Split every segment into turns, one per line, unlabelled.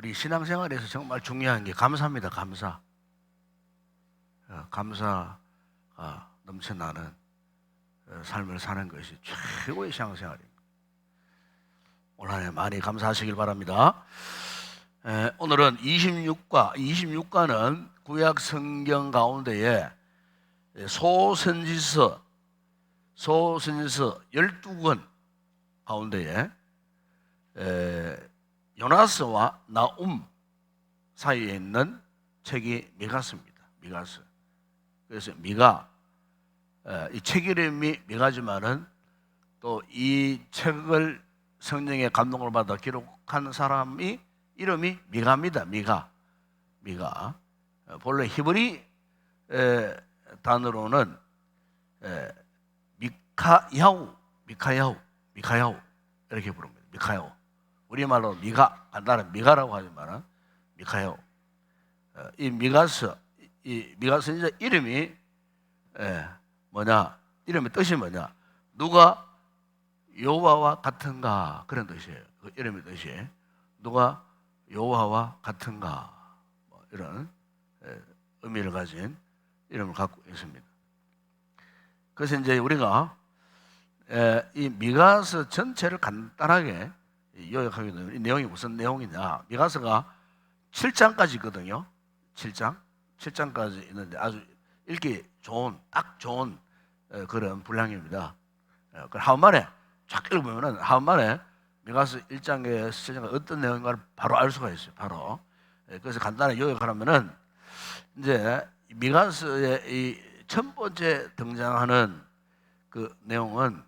우리 신앙생활에서 정말 중요한 게 감사입니다. 감사가 넘쳐나는 삶을 사는 것이 최고의 신앙생활입니다. 오늘 한 해 많이 감사하시길 바랍니다. 오늘은 26과는 구약 성경 가운데에 소선지서 12권 가운데에 요나스와 나움 사이에 있는 책이 미가서입니다. 미가서. 그래서 미가, 이 책 이름이 미가지만은 또 이 책을 성령의 감동을 받아 기록한 사람이 이름이 미가입니다. 미가. 본래 히브리 단어로는 미카야후 이렇게 부릅니다. 미카야후. 우리말로 미가, 간단한 미가라고 하지만 미카야후. 이 미가서 이제 이름이 뭐냐? 이름의 뜻이 뭐냐? 누가 여호와와 같은가, 그런 뜻이에요. 그 이름의 뜻이 누가 여호와와 같은가, 이런 의미를 가진 이름을 갖고 있습니다. 그래서 이제 우리가 이 미가서 전체를 간단하게 요약하게 되면 이 내용이 무슨 내용이냐? 미가서가 7장까지 있거든요. 7장까지 있는데 아주 읽기 좋은, 딱 좋은 그런 분량입니다. 그걸 한번만에 쫙 읽으면은 한번만에 미가서 1장에 7장에 어떤 내용인가를 바로 알 수가 있어요. 바로. 그래서 간단하게 요약하면은 이제 미가서의 이 첫 번째 등장하는 그 내용은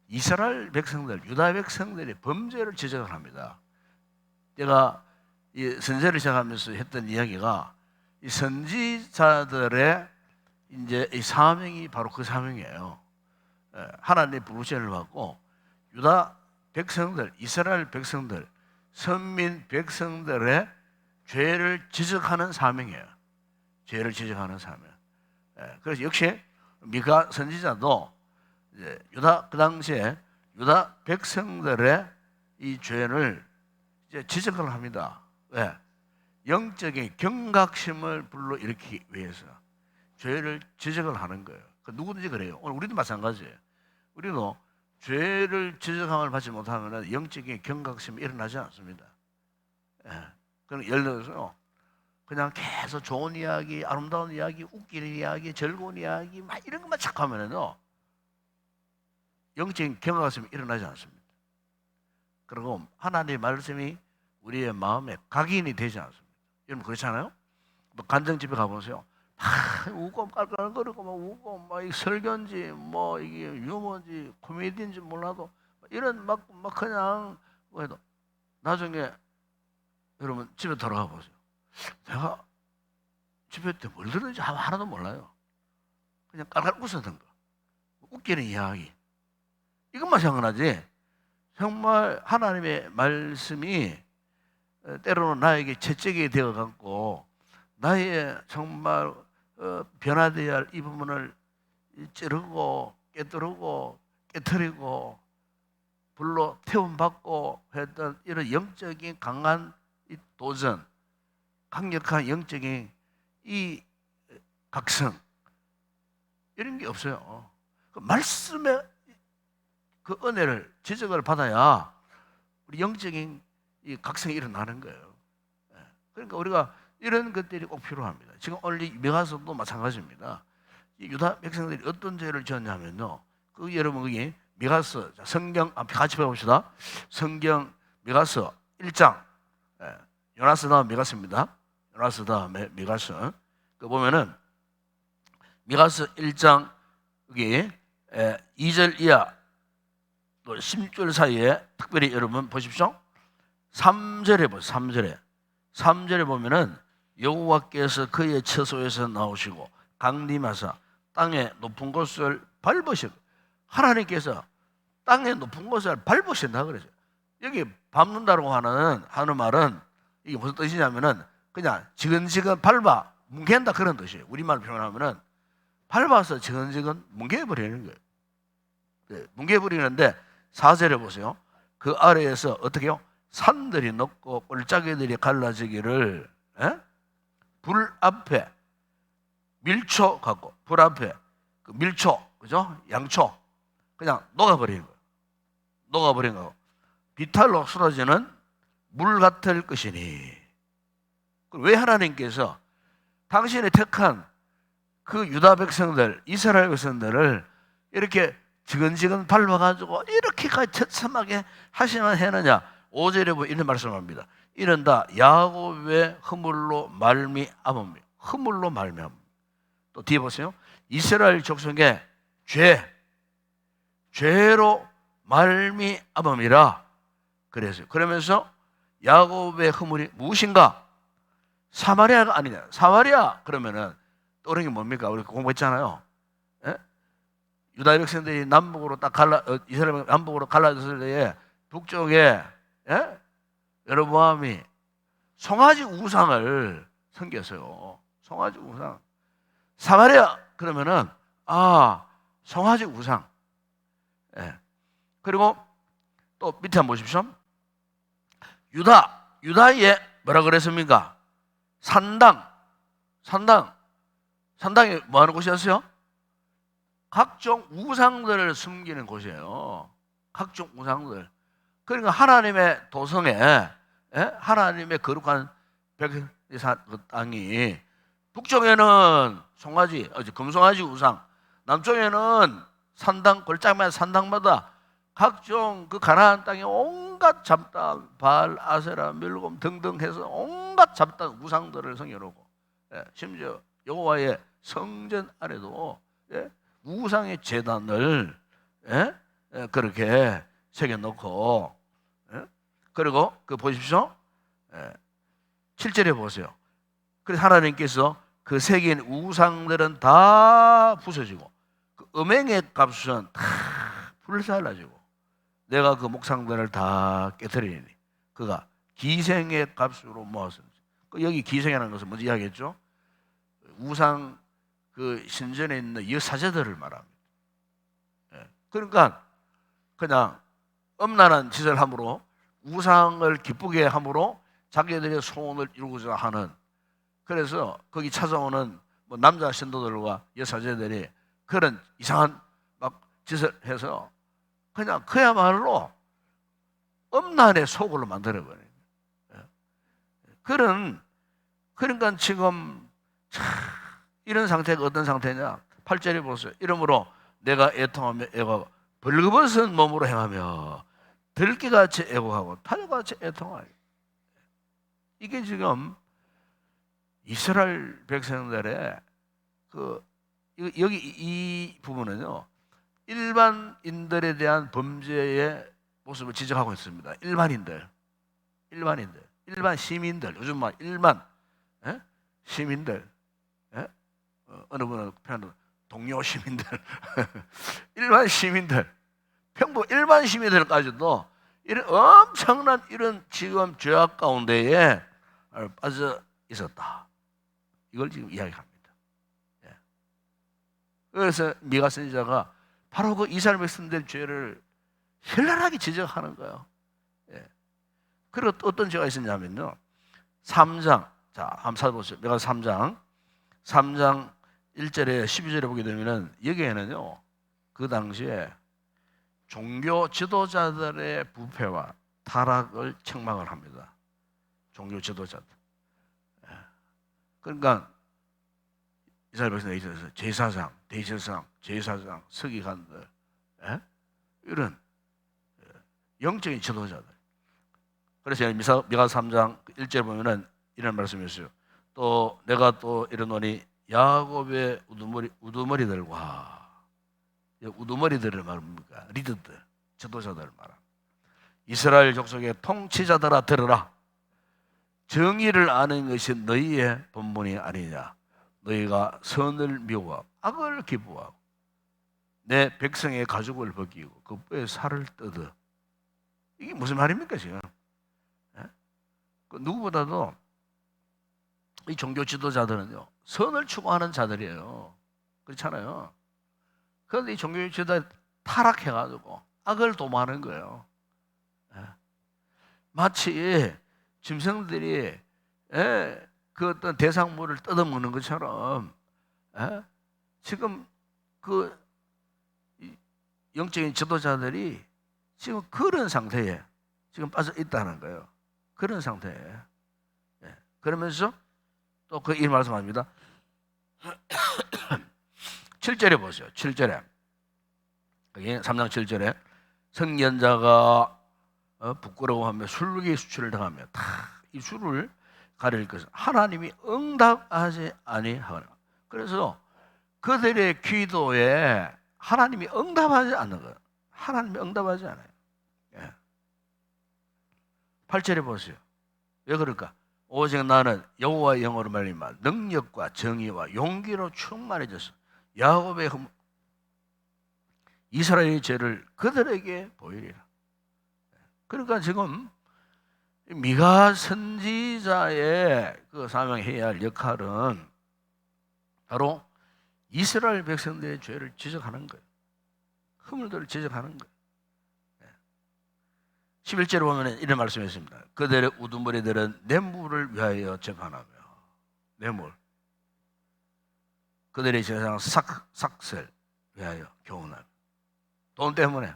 이스라엘 백성들, 유다 백성들의 범죄를 지적을 합니다. 제가 이 선제를 시작하면서 했던 이야기가 이 선지자들의 이제 이 사명이 바로 그 사명이에요. 하나님의 부르심을 받고 유다 백성들, 이스라엘 백성들, 선민 백성들의 죄를 지적하는 사명이에요. 죄를 지적하는 사명. 그래서 역시 미가 선지자도 이제 그 당시에 유다 백성들의 이 죄를 이제 지적을 합니다. 왜? 영적인 경각심을 불러일으키기 위해서 죄를 지적을 하는 거예요. 누구든지 그래요. 오늘 우리도 마찬가지예요. 우리도 죄를 지적함을 받지 못하면 영적인 경각심이 일어나지 않습니다. 그럼 예를 들어서 그냥 계속 좋은 이야기, 아름다운 이야기, 웃기는 이야기, 즐거운 이야기 막 이런 것만 자꾸 하면은요 영적인 경각심이 일어나지 않습니다. 그리고 하나님의 말씀이 우리의 마음에 각인이 되지 않습니다. 여러분 그렇잖아요? 뭐 간증집에 가보세요. 웃고 깔깔거리고 막 웃고 막 설교인지 뭐 이게 유머인지 코미디인지 몰라도 이런 막 그냥 뭐 해도 나중에 여러분 집에 돌아가 보세요. 내가 집에 때 뭘 들었는지 하나도 몰라요. 그냥 깔깔 웃었던 거, 웃기는 이야기 이것만 생각나지 정말 하나님의 말씀이 때로는 나에게 채찍이 되어갖고 나의 정말 변화되어야 할 이 부분을 찌르고 깨뜨리고 깨트리고 불로 태움받고 했던 이런 영적인 강한 이 도전, 강력한 영적인 이 각성 이런 게 없어요. 그 말씀의 그 은혜를 지적을 받아야 우리 영적인 이 각성이 일어나는 거예요. 그러니까 우리가 이런 것들이 꼭 필요합니다. 지금 오늘 미가서도 마찬가지입니다. 유다 백성들이 어떤 죄를 지었냐면요. 그 여러분 거기 미가서 성경 앞에 같이 배웁시다. 성경 미가서 1장. 요나스 다음 미가서입니다. 요나스 다음에 미가서. 그 보면은 미가서 1장 여기 2절 이하 또 10절 사이에 특별히 여러분 보십시오. 3절에 보세요. 3절에 보면은 여호와께서 그의 처소에서 나오시고 강림하사 땅의 높은 곳을 밟으시고 하나님께서 땅의 높은 곳을 밟으신다 그러죠. 여기 밟는다고 하는 말은 이게 무슨 뜻이냐면은 그냥 지근지근 밟아 뭉갠다 그런 뜻이에요. 우리말 표현하면은 밟아서 지근지근 뭉개버리는 거예요. 뭉개버리는데 4절에 보세요. 그 아래에서 어떻게 해요? 산들이 녹고 골짜기들이 갈라지기를 불 앞에 밀초 갖고 불 앞에 그 밀초 그죠? 양초 그냥 녹아버리는 거예요. 녹아버린 거. 비탈로 쏟아지는 물 같을 것이니. 왜 하나님께서 당신의 택한 그 유다 백성들, 이스라엘 백성들을 이렇게 지근지근 밟아가지고 이렇게까지 처참하게 하시면 해느냐? 5절에 보면 이런 말씀을 합니다. 이는 다 야곱의 허물로 말미암음. 허물로 말미암음. 또 뒤에 보세요. 이스라엘 족속의 죄로 말미암음이라 그랬어요. 그러면서 야곱의 허물이 무엇인가? 사마리아가 아니냐. 사마리아 그러면은 떠오르는 게 뭡니까? 우리 공부했잖아요. 예? 유다 백성들이 남북으로 딱 이스라엘 남북으로 갈라졌을 때에 북쪽에 여로보암이 송아지 우상을 섬겼어요. 송아지 우상. 사마리아 그러면은 송아지 우상. 예. 그리고 또 밑에 한번 보십시오. 유다에 뭐라 그랬습니까? 산당이 뭐 하는 곳이었어요? 각종 우상들을 숨기는 곳이에요. 각종 우상들. 그러니까 하나님의 도성에 하나님의 거룩한 그 땅이 북쪽에는 송아지, 금송아지 우상, 남쪽에는 산당, 골짜기마다 산당마다 각종 그 가나안 땅에 온갖 잡단, 바알, 아세라, 밀곰 등등 해서 온갖 잡단 우상들을 성겨놓고 심지어 여호와의 성전 안에도 우상의 제단을 그렇게 새겨놓고 그리고 그 보십시오. 7절에 보세요. 그래서 하나님께서 그 새긴 우상들은 다 부서지고 그 음행의 값은 다 불살라지고 내가 그 목상들을 다 깨뜨리니 그가 기생의 값으로 모았습니다. 여기 기생이라는 것은 뭔지 이야기했죠? 우상 그 신전에 있는 여사제들을 말합니다. 그러니까 그냥 엄란한 짓을 함으로 우상을 기쁘게 함으로 자기들의 소원을 이루고자 하는 그래서 거기 찾아오는 뭐 남자 신도들과 여사제들이 그런 이상한 막 짓을 해서 그냥 그야말로 엄란의 속으로 만들어버려요. 그러니까 지금 이런 상태가 어떤 상태냐? 8절에 보세요. 이러므로 내가 애통하며 애곡하고 벌거벗은 몸으로 행하며 들기같이 애곡하고 타조같이 애통하여. 이게 지금 이스라엘 백성들의 여기 이 부분은요 일반인들에 대한 범죄의 모습을 지적하고 있습니다. 일반 시민들, 요즘 막 일반 시민들, 어느 분은 표현도 동료 시민들, 일반 시민들, 평범 일반 시민들까지도 이런 엄청난 이런 지금 죄악 가운데에 빠져 있었다. 이걸 지금 이야기합니다. 그래서 미가 선지자가 바로 그 이스라엘 백성들의 죄를 현란하게 지적하는 거예요. 그리고 또 어떤 죄가 있었냐면요. 3장, 자, 한번 찾아보세요. 미가 3장 1절에 12절에 보게 되면은 여기에는요, 그 당시에 종교 지도자들의 부패와 타락을 책망을 합니다. 종교 지도자들. 그러니까 이스라엘 백성에 있어서 제사장, 대제사장, 제사장, 서기관들, 이런 영적인 지도자들. 그래서 미가 3장 1절에 보면은 이런 말씀이 있어요. 또 내가 또 이르노니 야곱의 우두머리들과 우두머리들을 말합니까? 리더들, 지도자들을 말합니다. 이스라엘 족속의 통치자들아 들으라. 정의를 아는 것이 너희의 본분이 아니냐. 너희가 선을 미워하고 악을 기뻐하고 내 백성의 가죽을 벗기고 그 뼈에 살을 뜯어. 이게 무슨 말입니까 지금? 누구보다도 이 종교 지도자들은요 선을 추구하는 자들이에요. 그렇잖아요. 그런데 이 종교 지도자들이 타락해가지고 악을 도모하는 거예요. 마치 짐승들이 그 어떤 대상물을 뜯어먹는 것처럼 지금 그 영적인 지도자들이 지금 그런 상태에 지금 빠져 있다는 거예요. 그런 상태에. 그러면서 또 그 이 말씀합니다. 7절에 보세요. 7절에. 3장 7절에 성년자가 부끄러워하며 술기 수치를 당하며 다 이 술을 가릴 것은 하나님이 응답하지 아니하거나. 그래서 그들의 기도에 하나님이 응답하지 않는 거예요. 하나님이 응답하지 않아요. 8절에 보세요. 왜 그럴까? 오직 나는 여호와의 영으로 말미암아 능력과 정의와 용기로 충만해져서 야곱의 이스라엘의 죄를 그들에게 보이리라. 그러니까 지금 미가 선지자의 그 사명해야 할 역할은 바로 이스라엘 백성들의 죄를 지적하는 거예요. 허물들을 지적하는 거예요. 11절에 보면 이런 말씀이 있습니다. 그들의 우두머리들은 뇌물을 위하여 재판하며 뇌물, 그들의 세상 삭슬 위하여 교훈하며 돈 때문에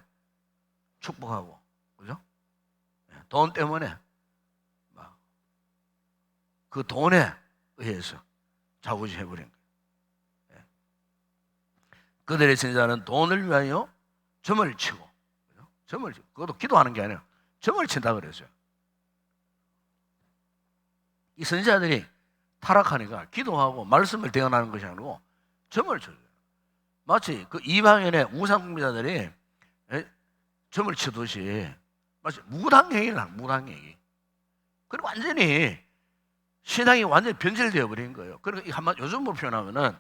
축복하고, 그죠? 돈 때문에 그 돈에 의해서 좌우지해버린 거예요. 그들의 선지자는 돈을 위하여 점을 치고, 그죠? 점을 치고, 그것도 기도하는 게 아니라 점을 친다 그랬어요. 이 선지자들이 타락하니까 기도하고 말씀을 대언하는 것이 아니고 점을 쳐요. 마치 그 이방인의 우상숭배자들이 점을 치듯이 마치 무당행위를 하는 무당행위. 그리고 완전히 신앙이 완전히 변질되어 버린 거예요. 그러니까 한번 요즘으로 표현하면은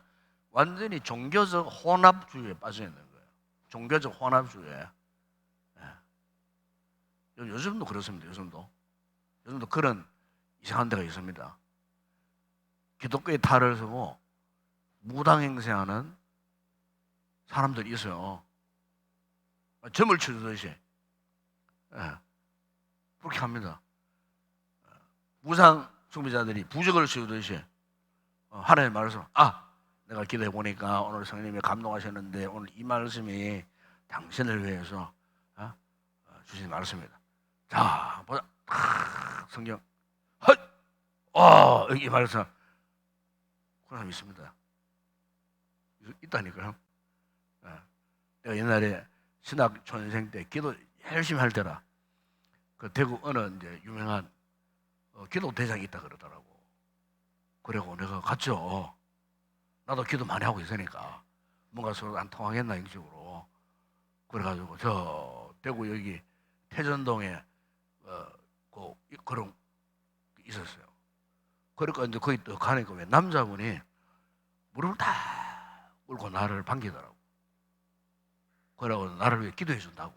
완전히 종교적 혼합주의에 빠져 있는 거예요. 종교적 혼합주의에. 요즘도 그렇습니다. 요즘도 그런 이상한 데가 있습니다. 기독교의 탈을 서고 무당 행세하는 사람들이 있어요. 점을 치듯이 그렇게 합니다. 무상 숭배자들이 부적을 씌우듯이 하나님의 말씀, 내가 기도해 보니까 오늘 성령님이 감동하셨는데 오늘 이 말씀이 당신을 위해서 주신 말씀입니다. 자, 보자. 성경. 여기 이 말씀. 그런 사람 있습니다. 있다니까요. 내가 옛날에 신학 초년생 때 기도 열심히 할 때라 그 대구 어느 이제 유명한 기도 대장이 있다 그러더라고. 그래고 내가 갔죠. 나도 기도 많이 하고 있으니까 뭔가 서로 안 통하겠나 인식으로. 그래가지고 저 대구 여기 태전동에 그런 있었어요. 그러니까 이제 거기 또 가니까 왜 남자분이 무릎을 다 꿇고 나를 반기더라고. 그러고 나를 위해 기도해 준다고.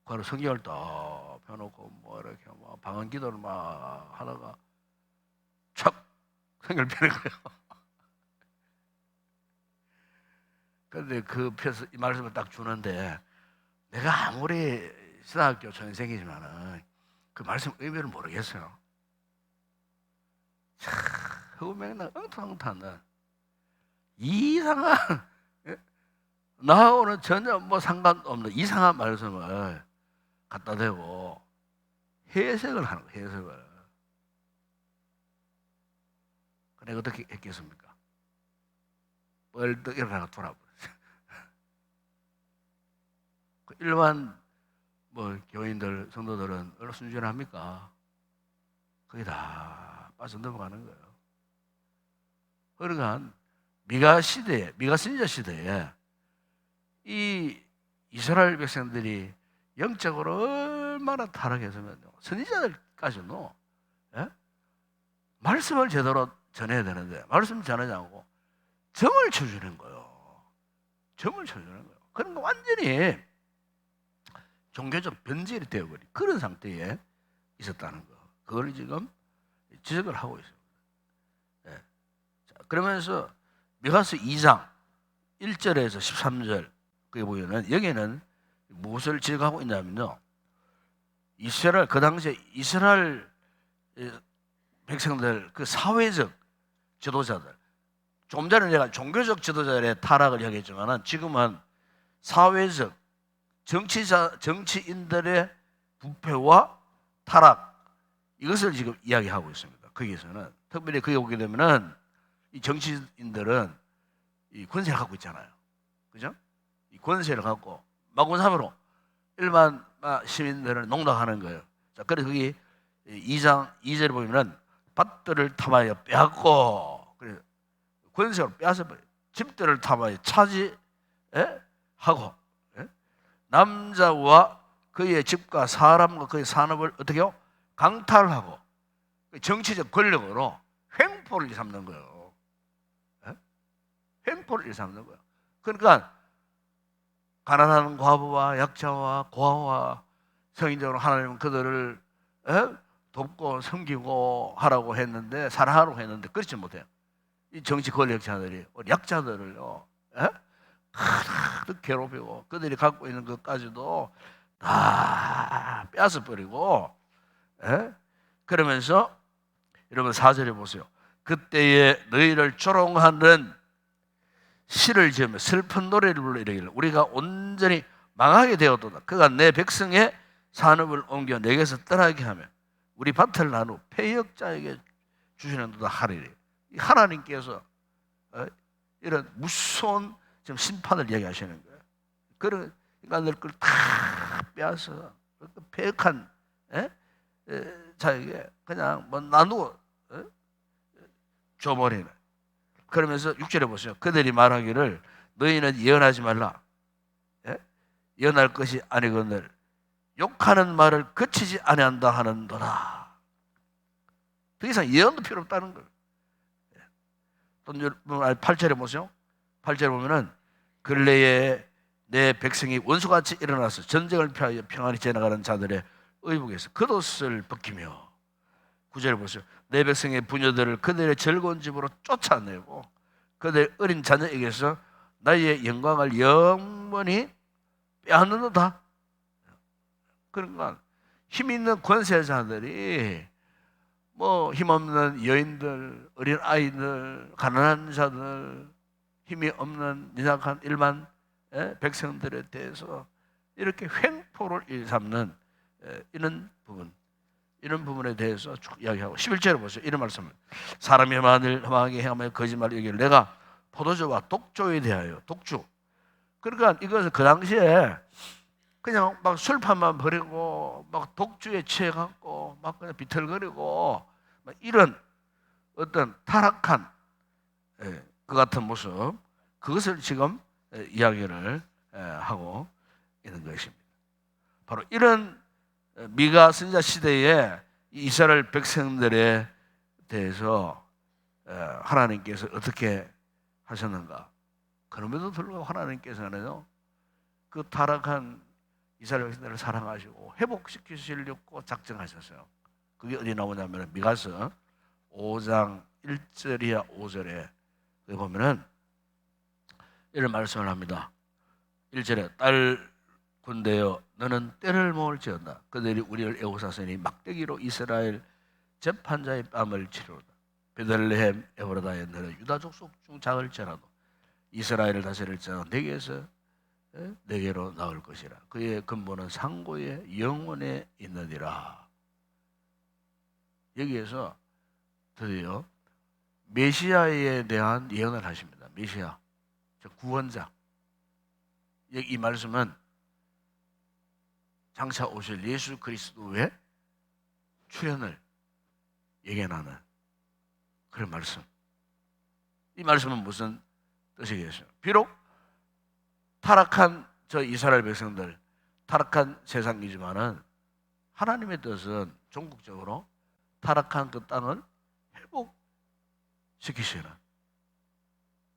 그래서 성경을 딱 펴놓고 뭐 이렇게 막 방언 기도를 막 하다가 촥 성경을 펴는 거예요. 그런데 그 펴서 이 말씀을 딱 주는데 내가 아무리 신학교 전생이지만은 그 말씀 의미를 모르겠어요. 참 허우맹랑 엉뚱엉뚱한 이상한 나하고는 전혀 뭐 상관없는 이상한 말씀을 갖다 대고 해석을 하는 거예요. 해석을. 내가 어떻게 했겠습니까? 뻘떡 일어나가 돌아버렸어요. 그 일반 뭐 교인들, 성도들은 얼마나 순전합니까? 거의 다 빠져 넘어가는 거예요. 그러니까 미가 선지자 시대에 이 이스라엘 백성들이 영적으로 얼마나 타락했으면요. 선지자들까지도 말씀을 제대로 전해야 되는데 말씀 전하지 않고 점을 쳐주는 거예요. 점을 쳐주는 거예요. 그러니까 완전히 종교적 변질이 되어버린 그런 상태에 있었다는 거. 그걸 지금 지적을 하고 있습니다. 자, 그러면서 미가서 2장 1절에서 13절 거기 보면은 여기는 무엇을 지적하고 있냐면요. 이스라엘, 그 당시에 이스라엘 백성들, 그 사회적 지도자들, 좀 전에 내가 종교적 지도자의 타락을 이야기했지만 지금은 사회적 정치인들의 부패와 타락, 이것을 지금 이야기하고 있습니다. 거기에서는 특별히 거기 오게 되면은 이 정치인들은 이 권세를 갖고 있잖아요. 그죠? 이 권세를 갖고 마구잡이로 일반 시민들을 농락하는 거예요. 자, 그래서 거기 2장 2절에 보면은 밭들을 탐하여 빼앗고, 그래 권세로 빼앗아 버려. 집들을 탐하여 차지하고, 남자와 그의 집과 사람과 그의 산업을 어떻게 해요? 강탈하고 정치적 권력으로 횡포를 일삼는 거예요. 횡포를 일삼는 거예요. 그러니까 가난한 과부와 약자와 고아와 성인적으로 하나님은 그들을 돕고 섬기고 하라고 했는데, 사랑하라고 했는데 그렇지 못해요. 이 정치 권력자들이 약자들을요 하나도 괴롭히고 그들이 갖고 있는 것까지도 다 빼앗아 버리고, 그러면서 여러분 4절에 보세요. 그때에 너희를 조롱하는 시를 지으며 슬픈 노래를 불러 이르기를 우리가 온전히 망하게 되었도다. 그가 내 백성의 산업을 옮겨 내게서 떠나게 하며 우리 밭을 나누어 패역자에게 주시는도다 하리니. 하나님께서 이런 무서운 지금 심판을 이야기하시는 거예요. 그런 인간들 걸 다 빼앗아 패역한 자에게 그냥 뭐 나누어 줘버리는. 그러면서 6절에 보세요. 그들이 말하기를 너희는 예언하지 말라. 예언할 것이 아니거늘 욕하는 말을 그치지 아니한다 하는도다. 더 이상 예언도 필요 없다는 거예요. 또 8절에 보세요. 8절에 보면은 근래에 내 백성이 원수같이 일어나서 전쟁을 피하여 평안히 지나가는 자들의 의복에서 겉옷을 벗기며, 9절에 보세요. 내 백성의 부녀들을 그들의 즐거운 집으로 쫓아내고 그들의 어린 자녀에게서 나의 영광을 영원히 빼앗는다. 그러니까 힘 있는 권세자들이 뭐 힘없는 여인들, 어린 아이들, 가난한 자들, 힘이 없는 연약한 일반 백성들에 대해서 이렇게 횡포를 일삼는 이런 부분에 대해서 쭉 이야기하고, 11절에 보세요. 이런 말씀을 사람이 만일 험하게 행하며 거짓말을 여기를 내가 포도주와 독주에 대하여 독주. 그러니까 이것은 그 당시에 그냥 막 술판만 버리고 막 독주에 취해갖고 막 그냥 비틀거리고 막 이런 어떤 타락한 그 같은 모습, 그것을 지금 이야기를 하고 있는 것입니다. 바로 이런 미가 선지자 시대에 이스라엘 백성들에 대해서 하나님께서 어떻게 하셨는가. 그럼에도 불구하고 하나님께서는요 그 타락한 이스라엘 백성들을 사랑하시고 회복시키시려고 작정하셨어요. 그게 어디 나오냐면 미가서 5장 1절이야 5절에 보면은 이런 말씀을 합니다. 1절에 딸 군대여 너는 때를 모을지어다. 그들이 우리를 애호사서니 막대기로 이스라엘 재판자의 뺨을 치르다. 베들레헴 에브라다에 너는 유다 족속 중 작을지라도 이스라엘을 다스릴 자는 내게서 내게로 나올 것이라. 그의 근본은 상고의 영원에 있느니라. 여기에서 드디어 메시아에 대한 예언을 하십니다. 메시아, 즉 구원자. 이 말씀은 장차 오실 예수 그리스도의 출현을 예견하는 그런 말씀. 이 말씀은 무슨 뜻이겠어요? 비록 타락한 저 이스라엘 백성들, 타락한 세상이지만은 하나님의 뜻은 종국적으로 타락한 그 땅을 회복시키시는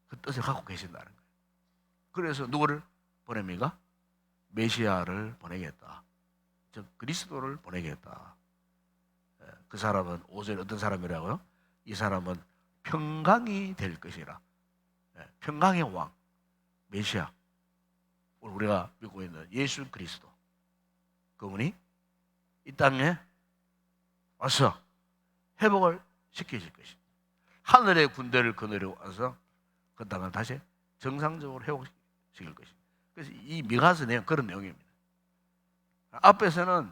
그 뜻을 갖고 계신다는 거예요. 그래서 누구를 보냅니까? 메시아를 보내겠다. 즉 그리스도를 보내겠다. 그 사람은 5절 어떤 사람이라고요? 이 사람은 평강이 될 것이라. 평강의 왕, 메시아. 우리가 믿고 있는 예수 그리스도. 그분이 이 땅에 와서 회복을 시키실 것입니다. 하늘의 군대를 거느려 와서 그 땅을 다시 정상적으로 회복시킬 것입니다. 그래서 이 미가서 내용 그런 내용입니다. 앞에서는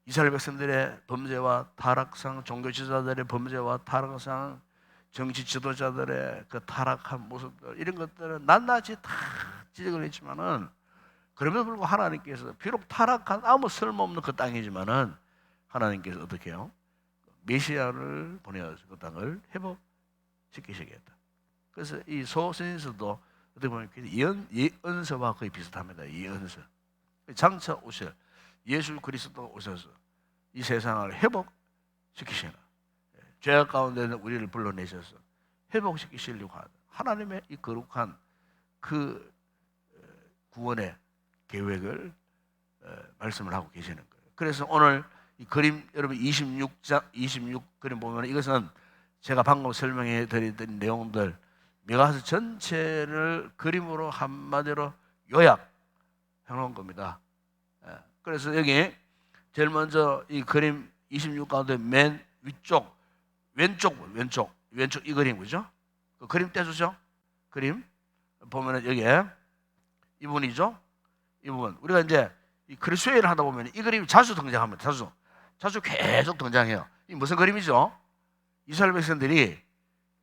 이스라엘 백성들의 범죄와 타락상, 종교 지도자들의 범죄와 타락상, 정치 지도자들의 그 타락한 모습들, 이런 것들은 낱낱이 다 지적을 했지만은, 그럼에도 불구하고 하나님께서 비록 타락한 아무 쓸모없는 그 땅이지만은 하나님께서 어떻게 해요? 메시아를 보내어서 그 땅을 회복시키시겠다. 그래서 이 소선에서도 어떻게 보면 예언서와 거의 비슷합니다. 예언서. 장차 오실 예수 그리스도 오셔서 이 세상을 회복시키시나, 죄악 가운데 있는 우리를 불러내셔서 회복시키시려고 하는 하나님의 이 거룩한 그 구원의 계획을 말씀을 하고 계시는 거예요. 그래서 오늘 이 그림, 여러분 26 그림 보면 이것은 제가 방금 설명해 드린 내용들, 미가서 전체를 그림으로 한마디로 요약해 놓은 겁니다. 그래서 여기 제일 먼저 이 그림 26 가운데 맨 위쪽 왼쪽 이 그림, 그죠? 그 그림 떼주죠? 그림 보면은 여기에 이분이죠? 이분. 우리가 이제 이 그리스도인을 하다 보면 이 그림이 자주 등장합니다. 자주 계속 등장해요. 이 무슨 그림이죠? 이스라엘 백성들이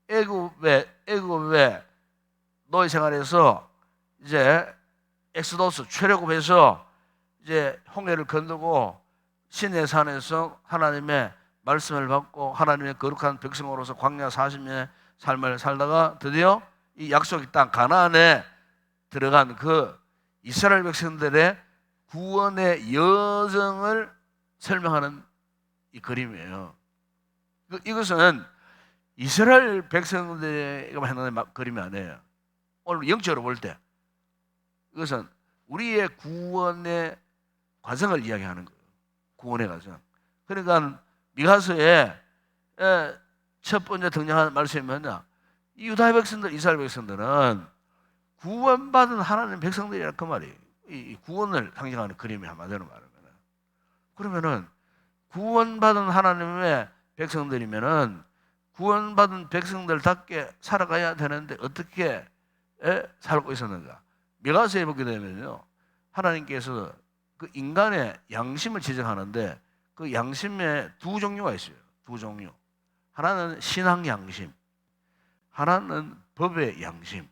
애굽의 노예 생활에서 이제 엑스도스 출애굽해서 이제 홍해를 건너고 시내 산에서 하나님의 말씀을 받고 하나님의 거룩한 백성으로서 광야 40년의 삶을 살다가 드디어 이 약속의 땅 가나안에 들어간 그 이스라엘 백성들의 구원의 여정을 설명하는 이 그림이에요. 이것은 이스라엘 백성들에게만 했는 그림이 아니에요. 오늘 영적으로 볼 때 이것은 우리의 구원의 과정을 이야기하는 거예요. 구원의 과정. 그러니까 미가서의 첫 번째 등장하는 말씀이 뭐냐? 이 유다 백성들, 이스라엘 백성들은 구원받은 하나님 백성들이라 그 말이에요. 이 구원을 상징하는 그림이 한마디로 말하면. 그러면은 구원받은 하나님의 백성들이면은 구원받은 백성들답게 살아가야 되는데 어떻게 살고 있었는가? 미가서에 보게 되면요, 하나님께서 그 인간의 양심을 지적하는데 그 양심에 두 종류가 있어요. 두 종류. 하나는 신앙 양심, 하나는 법의 양심.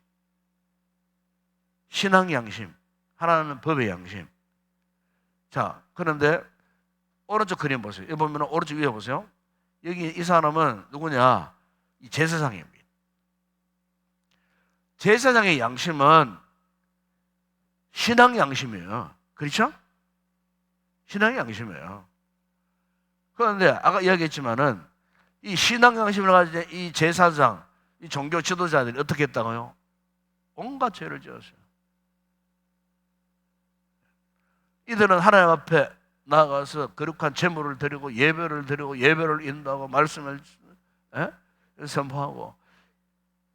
신앙 양심, 하나는 법의 양심. 자, 그런데 오른쪽 그림 보세요. 여기 보면 오른쪽 위에 보세요. 여기 이 사람은 누구냐? 이 제사장입니다. 제사장의 양심은 신앙 양심이에요. 그렇죠? 신앙 양심이에요. 그런데 아까 이야기했지만은 이 신앙 양심을 가진 이 제사장, 이 종교 지도자들이 어떻게 했다고요? 온갖 죄를 지었어요. 이들은 하나님 앞에 나아가서 거룩한 제물을 드리고 예배를 인도하고 말씀을 선포하고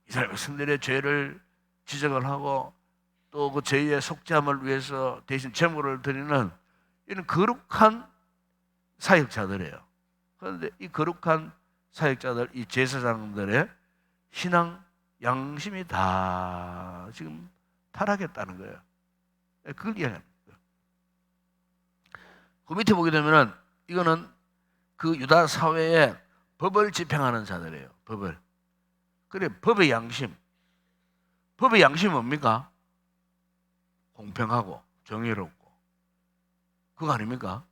이스라엘 백성들의 죄를 지적을 하고 또 그 죄의 속죄함을 위해서 대신 제물을 드리는 이런 거룩한 사역자들이에요. 그런데 이 거룩한 사역자들, 이 제사장들의 신앙 양심이 다 지금 타락했다는 거예요. 그걸 이야기합니다. 그 밑에 보게 되면은 이거는 그 유다 사회에 법을 집행하는 자들이에요. 법을. 그래, 법의 양심. 법의 양심은 뭡니까? 공평하고 정의롭고. 그거 아닙니까?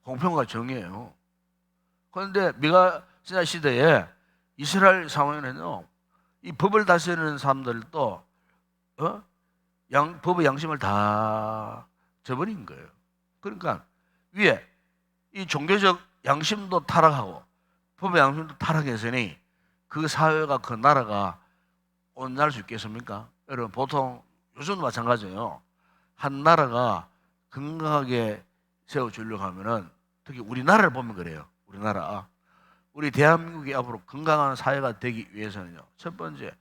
공평과 정의예요. 그런데 미가서 시대에 이스라엘 상황에는요, 이 법을 다스리는 사람들도 법의 양심을 다 저버린 거예요. 그러니까 위에 이 종교적 양심도 타락하고 법의 양심도 타락했으니 그 사회가, 그 나라가 온전할 수 있겠습니까? 여러분, 보통 요즘도 마찬가지예요. 한 나라가 건강하게 세워주려고 하면은, 특히 우리나라를 보면 그래요. 우리 대한민국이 앞으로 건강한 사회가 되기 위해서는요, 첫 번째,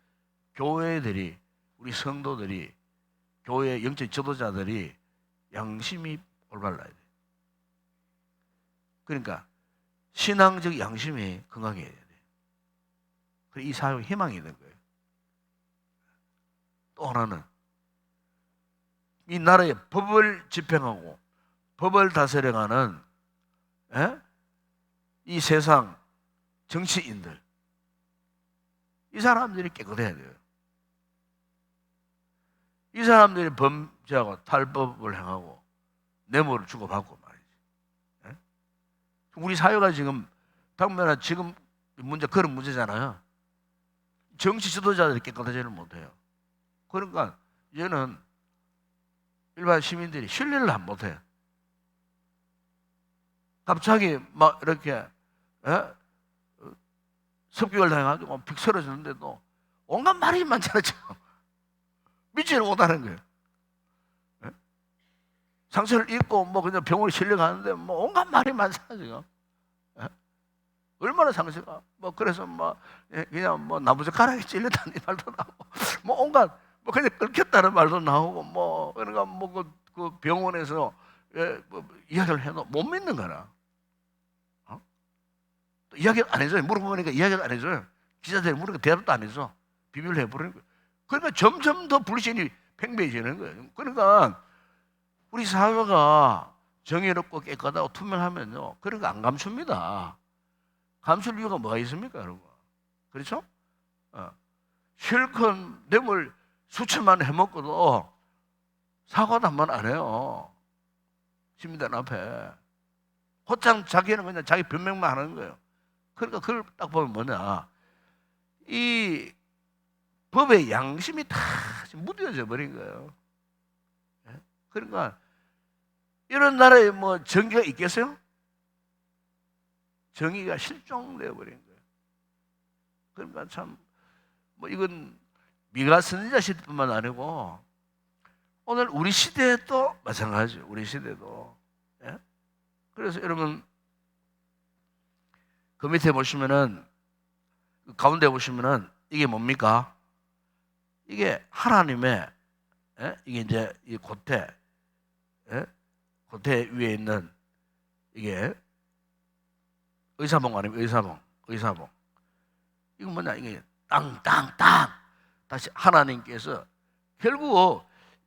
교회들이, 우리 성도들이, 교회 영적 지도자들이 양심이 올바라야 돼요. 그러니까 신앙적 양심이 건강해야 돼요. 이 사회에 희망이 있는 거예요. 또 하나는 이 나라의 법을 집행하고 법을 다스려가는 이 세상 정치인들, 이 사람들이 깨끗해야 돼요. 이 사람들이 범죄하고 탈법을 행하고 뇌물을 주고받고 말이지. 우리 사회가 지금 당면은 지금 문제 그런 문제잖아요. 정치 지도자들이 깨끗하지는 못해요. 그러니까 얘는 일반 시민들이 신뢰를 안 못해요. 갑자기 막 이렇게 습격을 당해가지고 픽 쓰러졌는데도 온갖 말이 많잖아요. 믿지를 못하는 거예요. 상처를 입고 뭐 그냥 병원에 실려가는데 뭐 온갖 말이 많잖아요. 지금. 얼마나 상처가 뭐 그래서 뭐 그냥 뭐 나무젓가락에 찔렸다는 말도 나오고 뭐 온갖 뭐 그냥 끓겠다는 말도 나오고 뭐 그러니까 뭐 그 병원에서 뭐 이야기를 해도 못 믿는 거라. 또 이야기를 안 해줘요. 물어보니까 이야기를 안 해줘요. 기자들이 물으니까 대답도 안 해줘. 비밀을 해버리는 거예요. 그러니까 점점 더 불신이 팽배해지는 거예요. 그러니까 우리 사회가 정의롭고 깨끗하고 투명하면요, 그런 거 안 감춥니다. 감출 이유가 뭐가 있습니까, 여러분? 그렇죠? 실컷 뇌물 수천만 원 해먹고도 사과도 한 번 안 해요. 시민들 앞에. 곧장 자기는 그냥 자기 변명만 하는 거예요. 그러니까 그걸 딱 보면 뭐냐. 이 법의 양심이 다 무뎌져 버린 거예요. 그러니까 이런 나라에 뭐 정의가 있겠어요? 정의가 실종되어 버린 거예요. 그러니까 참 뭐 이건 미가 선지자 시대뿐만 아니고 오늘 우리 시대도 마찬가지죠. 우리 시대도. 그래서 여러분 그 밑에 보시면은 가운데 보시면은 이게 뭡니까? 이게 하나님의 이게 이제 이 고태 위에 있는 이게 의사봉 아닙니까? 의사봉. 이거 뭐냐? 이게 땅 다시 하나님께서 결국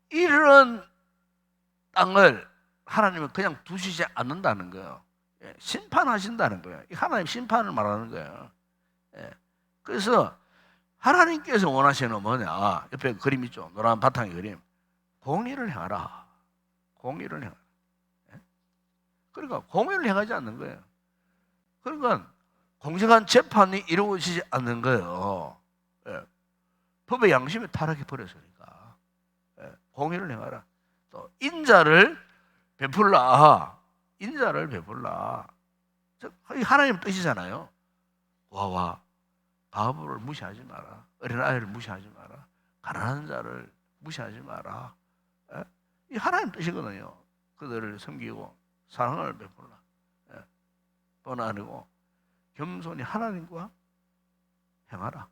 이런 땅을 하나님은 그냥 두시지 않는다는 거예요. 심판하신다는 거예요. 하나님 심판을 말하는 거예요. 그래서 하나님께서 원하시는 뭐냐? 옆에 그림 있죠? 노란 바탕의 그림. 공의를 행하라. 공의를 행하라. 그러니까 공의를 행하지 않는 거예요. 그러니까 공정한 재판이 이루어지지 않는 거예요. 법의 양심이 타락해 버렸으니까. 공의를 행하라. 또 인자를 베풀라. 인자를 베풀라. 하나님 뜻이잖아요. 와와 바보를 무시하지 마라. 어린아이를 무시하지 마라. 가난한 자를 무시하지 마라. 이 하나님 뜻이거든요. 그들을 섬기고 사랑을 베풀라. 또 아니고 겸손히 하나님과 행하라.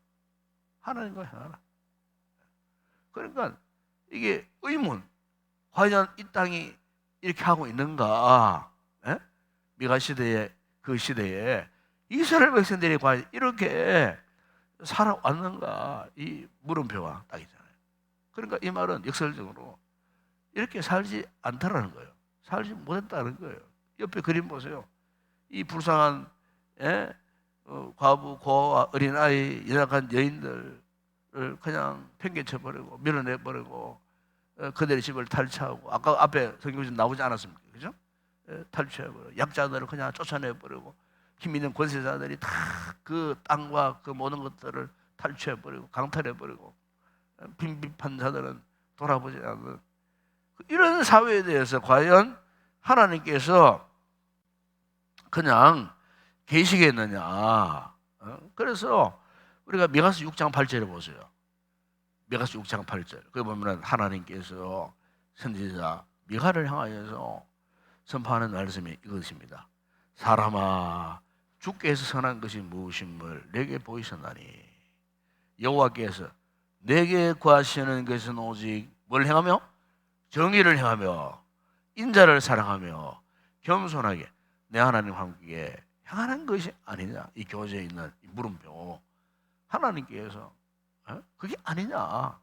하나님과 행하라. 그러니까 이게 의문. 과연 이 땅이 이렇게 하고 있는가? 미가 시대에 그 시대에 이스라엘 백성들이 과연 이렇게 살아왔는가? 이 물음표가 딱 있잖아요. 그러니까 이 말은 역설적으로 이렇게 살지 않다라는 거예요. 살지 못했다는 거예요. 옆에 그림 보세요. 이 불쌍한 과부, 고아와 어린아이, 연약한 여인들을 그냥 팽개쳐버리고 밀어내버리고 그들의 집을 탈취하고 아까 앞에 성경에 나오지 않았습니까? 그죠? 탈취해버리고 약자들을 그냥 쫓아내버리고 힘 있는 권세자들이 다 그 땅과 그 모든 것들을 탈취해버리고 강탈해버리고 빈비판 자들은 돌아보지 않는 이런 사회에 대해서 과연 하나님께서 그냥 계시겠느냐. 그래서 우리가 미가서 6장 8절에 보세요. 미가서 6장 8절. 거기 보면 하나님께서 선지자 미가를 향하여서 선포하는 말씀이 이것입니다. 사람아, 주께서 선한 것이 무엇임을 내게 보이셨나니 여호와께서 내게 구하시는 것은 오직 뭘 행하며? 정의를 행하며 인자를 사랑하며 겸손하게 내 하나님 함께 향하는 것이 아니냐. 이 교재에 있는 이 물음표 하나님께서 그게 아니냐.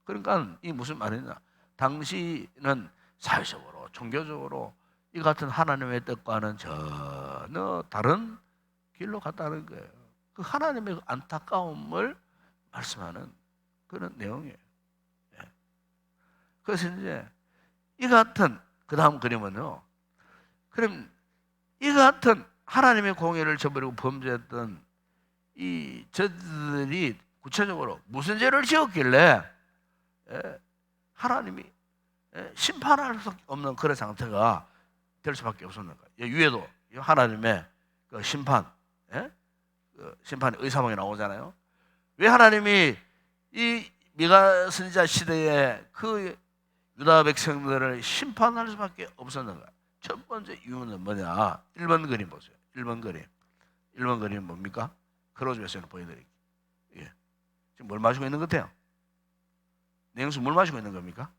그러니까 이 무슨 말이냐. 당신은 사회적으로 종교적으로 이 같은 하나님의 뜻과는 전혀 다른 길로 갔다는 거예요. 그 하나님의 안타까움을 말씀하는 그런 내용이에요. 그래서 이제 이 같은 그 다음 그림은요. 그럼 이 같은 하나님의 공의를 저버리고 범죄했던 이 저들이 구체적으로 무슨 죄를 지었길래 하나님이 심판할 수 없는 그런 상태가 될 수밖에 없었는가? 위에도 하나님의 그 심판, 심판의 의사방이 나오잖아요. 왜 하나님이 이 미가 선지자 시대에 그 유다 백성들을 심판할 수밖에 없었는가? 첫 번째 이유는 뭐냐? 1번 그림 보세요. 1번 그림. 1번 그림은 뭡니까? 크로즈에서는 보여드릴게요. 지금 뭘 마시고 있는 것 같아요? 냉수 물 마시고 있는 겁니까?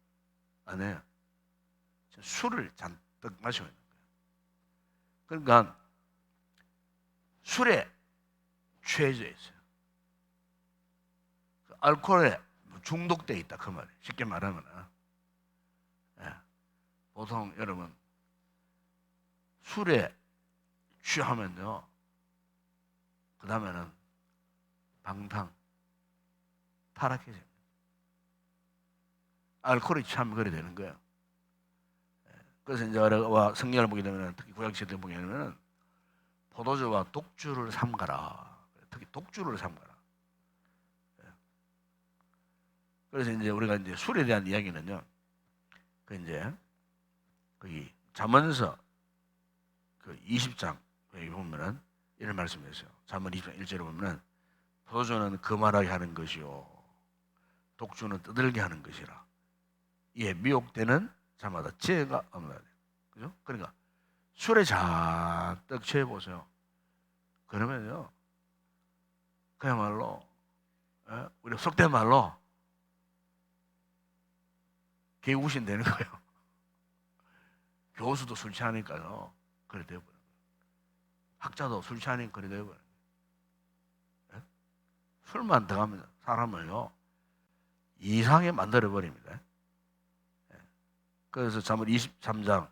아니에요. 술을 잔뜩 마시고 있는 거예요. 그러니까 술에 취해져 있어요. 알코올에 중독돼 있다 그 말이에요. 쉽게 말하면 보통 여러분 술에 취하면요 그 다음에는 방탕 타락해집니다. 알코올이 취하면 그래 되는 거예요. 그래서 이제 성경을 보게 되면 특히 구약시대 보게 되면 포도주와 독주를 삼가라. 특히 독주를 삼가라. 그래서 이제 우리가 이제 술에 대한 이야기는요. 그 이제 거기 잠언서 그 20장 여기 보면은 이런 말씀이 있어요. 잠언 20장 1절에 보면은 포도주는 거만하게 하는 것이요 독주는 떠들게 하는 것이라. 이에 미혹되는 자마다 지혜가 없나니. 그죠? 그러니까 술에 잔뜩 취해 보세요. 그러면요 그야말로 우리 속된 말로 개구신 되는 거예요. 교수도 술 취하니까요. 그래 되어버려요. 학자도 술 취하니까 그래 되어버려요. 술만 들어가면 사람을요 이상하게 만들어버립니다. 그래서 잠언 23장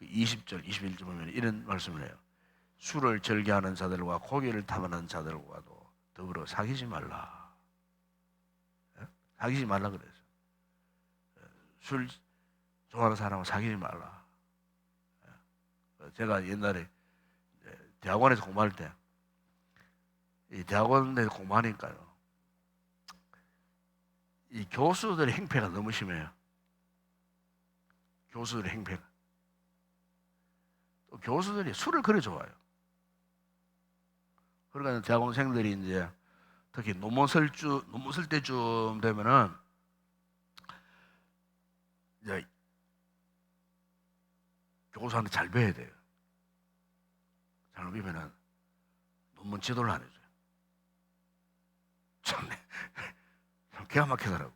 20절 21절 보면 이런 말씀을 해요. 술을 즐겨하는 자들과 고기를 탐하는 자들과도 더불어 사귀지 말라. 사귀지 말라 그랬어요. 술 좋아하는 사람은 사귀지 말라. 제가 옛날에 대학원에서 공부할 때 이 대학원에서 공부하니까요. 이 교수들의 행패가 너무 심해요. 교수들의 행패가. 또 교수들이 술을 그리 좋아해요. 그러니까 대학원생들이 이제 특히 논문 쓸 때쯤 되면은 이제 교수한테 잘 배워야 돼요. 잘 배우면은 논문 지도를 안 해줘요. 참네. 기가 막히더라고.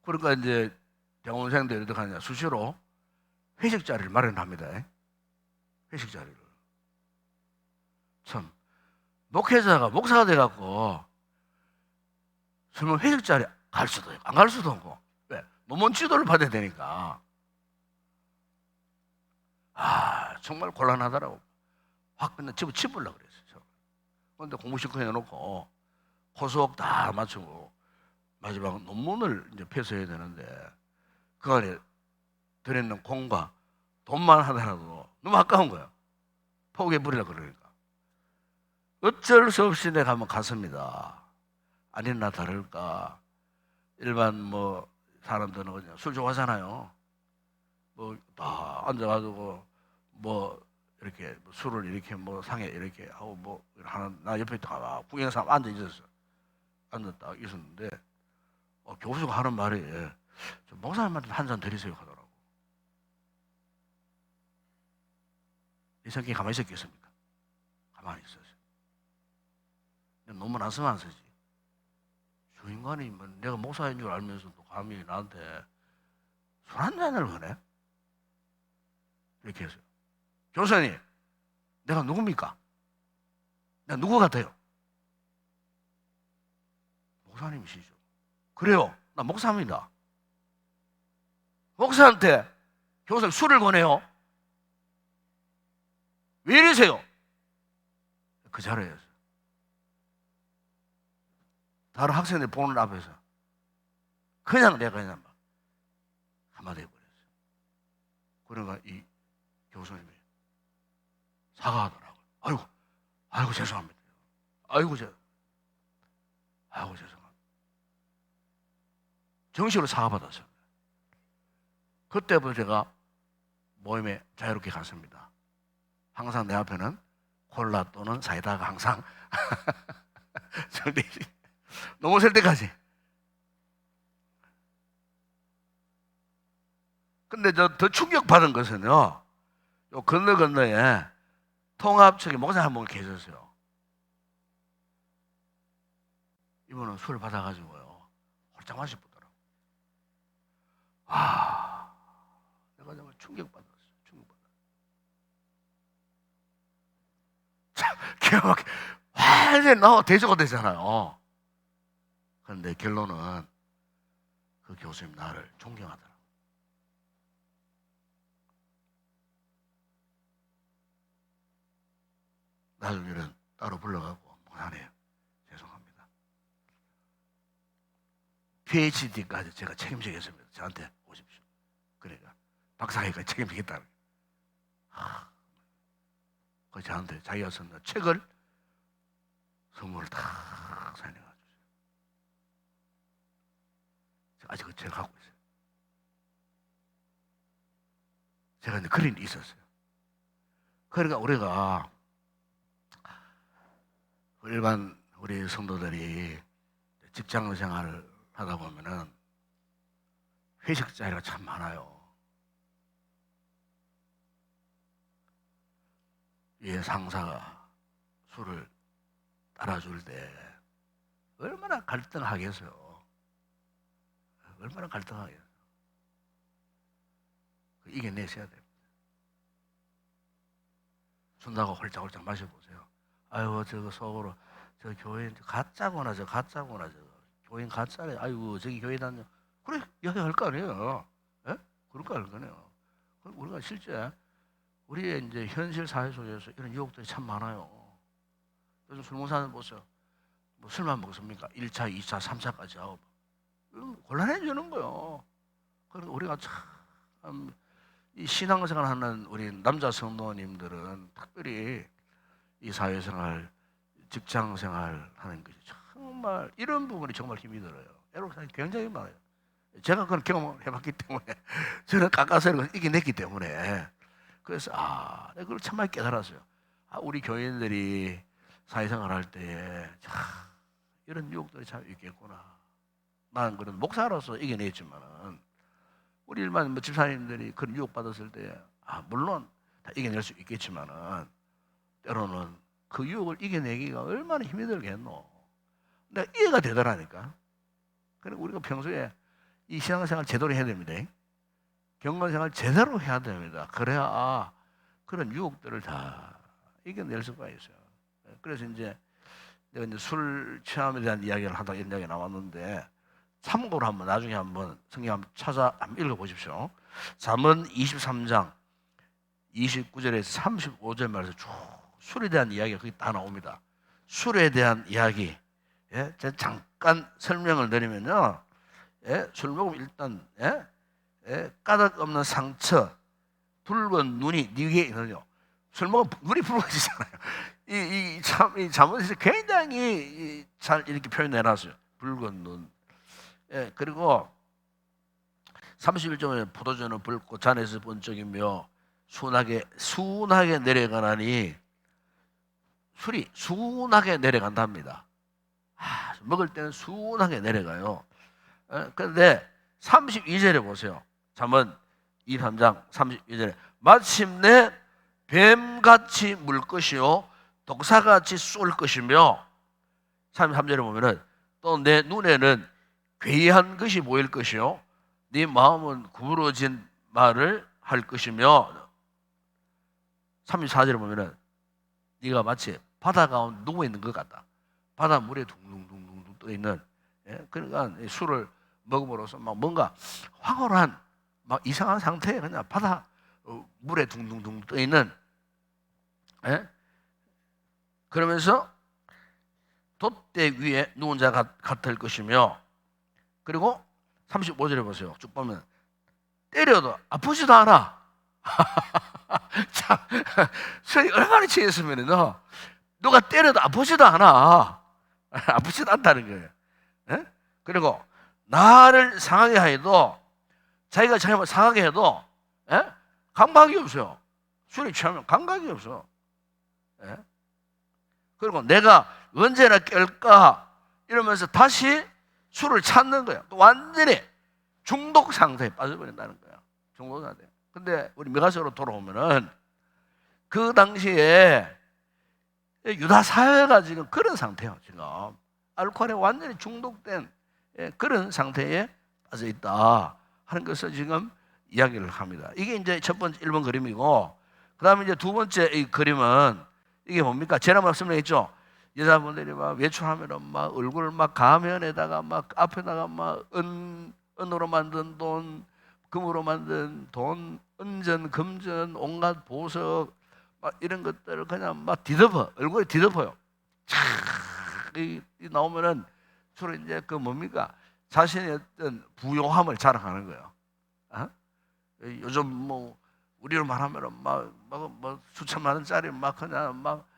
그러니까 이제 대학원생들이 어떻게 하냐. 수시로 회식 자리를 마련합니다. 회식 자리를. 참, 목회자가 목사가 돼갖고 설마 회식 자리 갈 수도 있고 안 갈 수도 없고. 왜? 논문 지도를 받아야 되니까. 정말 곤란하더라고. 확 그냥 집어치우려고 그랬어요. 그런데 공부 실컷 해놓고 코수업 다 맞추고 마지막 논문을 이제 폐쇄해야 되는데 그 안에 들어있는 공과 돈만 하더라도 너무 아까운 거예요. 포기해버리려고 그러니까. 어쩔 수 없이 내가 한번 갔습니다. 아니나 다를까 일반 뭐 사람들은 그냥 술 좋아하잖아요. 뭐 다 앉아가지고 뭐 이렇게 술을 이렇게 뭐 상에 이렇게 하고 뭐 하나 나 옆에 다 구경 사람 앉아 있었어. 앉았다 있었는데 교수가 하는 말이 목사님한테 한 잔 드리세요 하더라고. 이 새끼 가만히 있었겠습니까? 가만히 있었어요. 논문 안 쓰면 안 쓰지. 주인공이 뭐 내가 목사인 줄 알면서도 감히 나한테 술 한 잔을 거네? 이렇게 했어요. 교수님, 내가 누굽니까? 내가 누구 같아요? 목사님이시죠. 그래요. 나 목사입니다. 목사한테 교수님 술을 권해요. 왜 이러세요? 그 자리에서 다른 학생들 보는 앞에서 그냥 내가 그냥 막 한마디 해버렸어요. 그러니까 이 교수님이 사과하더라고요. 아이고 죄송합니다. 아이고 죄송합니다. 정식으로 사과받았어요. 그때부터 제가 모임에 자유롭게 갔습니다. 항상 내 앞에는 콜라 또는 사이다가 항상 너무 셀 때까지. 근데 저 더 충격받은 것은요, 요 건너에 통합 측에 목사 한 분 계셨어요. 이분은 술을 받아가지고요, 홀짝 마셔보더라고요. 내가 정말 충격받았어요. 참, 기가 막혀. 완전히 나와 대조가 되잖아요. 그런데 결론은 그 교수님 나를 존경하더라고요. 나중에는 따로 불러가고, 목사님 죄송합니다. PhD까지 제가 책임지겠습니다. 저한테 오십시오. 그러니까 박사학위까지 책임지겠다는 거예요. 그 저한테 자기가 쓴 책을 선물을 다 사인해가지고 아직 그 책을 갖고 있어요. 제가 이제 그림이 있었어요. 그러니까 우리가 일반 우리 성도들이 직장 생활을 하다 보면은 회식 자리가 참 많아요. 위에 상사가 술을 따라줄 때 얼마나 갈등하겠어요. 얼마나 갈등하겠어요. 이겨내셔야 됩니다. 준다고 홀짝홀짝 마셔보세요. 아이고 저거 속으로 저 교인 가짜구나 저 교인 가짜래. 아이고 저기 교회 다녀. 그래 이야기할 거 아니에요. 예? 그럴 거 할 거네요. 우리가 실제 우리의 이제 현실 사회 속에서 이런 유혹들이 참 많아요. 요즘 술 먹는 사람 보세요. 뭐 술만 먹습니까? 1차, 2차, 3차까지 하고 곤란해지는 거예요. 그러니까 우리가 참 이 신앙생활 하는 우리 남자 성도님들은 특별히 이 사회생활, 직장생활 하는 것이 정말 이런 부분이 정말 힘이 들어요. 애로사항이 굉장히 많아요. 제가 그런 경험을 해봤기 때문에 저는 가까스로 이겨냈기 때문에 그래서 내가 그걸 참 많이 깨달았어요. 우리 교인들이 사회생활 할 때에 이런 유혹들이 참 있겠구나. 나는 그런 목사로서 이겨냈지만은 우리 일반 뭐 집사님들이 그런 유혹 받았을 때 물론 다 이겨낼 수 있겠지만은 때로는 그 유혹을 이겨내기가 얼마나 힘이 들겠노. 내가 이해가 되더라니까. 그러니까 우리가 평소에 이 신앙생활 제대로 해야 됩니다. 경건생활 제대로 해야 됩니다. 그래야 그런 유혹들을 다 이겨낼 수가 있어요. 그래서 이제 내가 이제 술 취함에 대한 이야기를 하다가 이런 이야기가 나왔는데 참고로 한번 나중에 한번 성경 한번 읽어보십시오. 잠언 23장 29절에서 35절 말에서 쭉 술에 대한 이야기가 거기 다 나옵니다. 술에 대한 이야기. 제가 잠깐 설명을 드리면요. 술 먹으면 일단 까닭 없는 상처, 붉은 눈이 네게 있는요. 술 먹으면 눈이 붉어지잖아요. 이 잠언에서 굉장히 잘 이렇게 표현해놨어요. 붉은 눈. 그리고 31절에 포도주는 붉고 잔에서 번쩍이며 순하게 내려가나니 술이 순하게 내려간답니다. 먹을 때는 순하게 내려가요. 그런데 32절에 보세요. 잠언 23장 32절에 마침내 뱀같이 물 것이요 독사같이 쏠 것이며 33절에 보면은 또 내 눈에는 괴이한 것이 보일 것이요 네 마음은 구부러진 말을 할 것이며 34절에 보면은 네가 마치 바다 가운데 누워 있는 것 같다. 바다 물에 둥둥둥둥 떠 있는, 예? 그러니까 술을 먹음으로써 막 뭔가 황홀한 막 이상한 상태에 그냥 바다 물에 둥둥둥 떠 있는, 예? 그러면서 돛대 위에 누운 자 같을 것이며, 그리고 35절에 보세요. 쭉 보면 때려도 아프지도 않아. 참, 소리 얼마나 취했으면 누가 때려도 아프지도 않아. 아프지도 않다는 거예요. 예? 그리고 나를 상하게 하여도, 자기가 잘못 상하게 해도, 예? 감각이 없어요. 술이 취하면 감각이 없어. 예? 그리고 내가 언제나 깰까 이러면서 다시 술을 찾는 거예요. 완전히 중독 상태에 빠져버린다는 거예요. 중독 상태. 근데 우리 미가서로 돌아오면은 그 당시에 유다 사회가 지금 그런 상태예요. 지금 알코올에 완전히 중독된 그런 상태에 빠져 있다 하는 것을 지금 이야기를 합니다. 이게 이제 첫 번째 1번 그림이고, 그 다음에 이제 두 번째 이 그림은 이게 뭡니까? 지난번에 설명했죠. 여자분들이 막 외출하면은 막 얼굴 막 가면에다가 막 앞에다가 막 은으로 만든 돈, 금으로 만든 돈, 은전, 금전, 온갖 보석 막 이런 것들을 그냥 막 뒤덮어, 얼굴에 뒤덮어요. 이 나오면은 주로 이제 그 뭡니까? 자신의 어떤 부요함을 자랑하는 거예요. 어? 요즘 뭐 우리로 말하면은 뭐 수천만 원짜리 막 그냥 막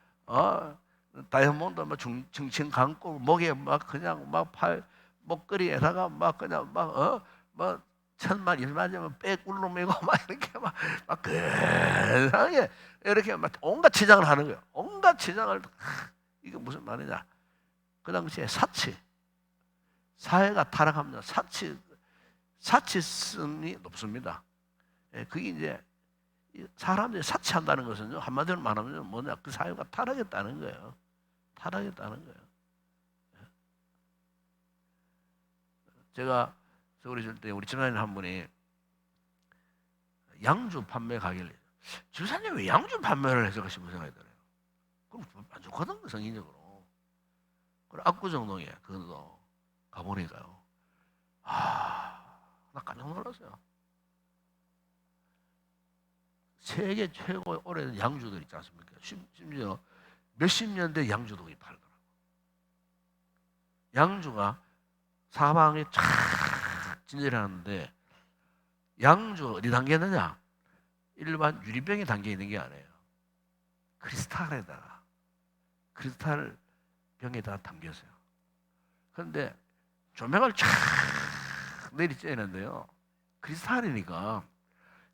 다이아몬드 막 중층 감고 목에 막 그냥 막 팔 목걸이에다가 막 그냥 막 천만 일만이면 빼꿀로 메고 막 이렇게 막 근하게 이렇게 막 온갖 치장을 하는 거예요. 온갖 치장을. 이게 무슨 말이냐? 그 당시에 사회가 타락합니다. 사치성이 높습니다. 예, 그게 이제 사람들이 사치한다는 것은 한마디로 말하면 뭐냐? 그 사회가 타락했다는 거예요. 타락했다는 거예요. 제가 서울에 있을 때 우리 집사님 한 분이 양주 판매 가게를, 집사님 왜 양주 판매를 해서 싶은 생각이 들어요. 그럼 안 좋거든, 성인적으로. 그리고 압구정동에 그것도 가보니까요. 나 깜짝 놀랐어요. 세계 최고의 오래된 양주들 있지 않습니까? 심지어 몇십 년 된 양주도 팔더라고요. 양주가 사방에 쫙 진열하는데, 양주 어디 담겨 있느냐? 일반 유리병에 담겨 있는 게 아니에요. 크리스탈 병에다 담겼어요. 그런데 조명을 쫙 내리쬐는데요. 크리스탈이니까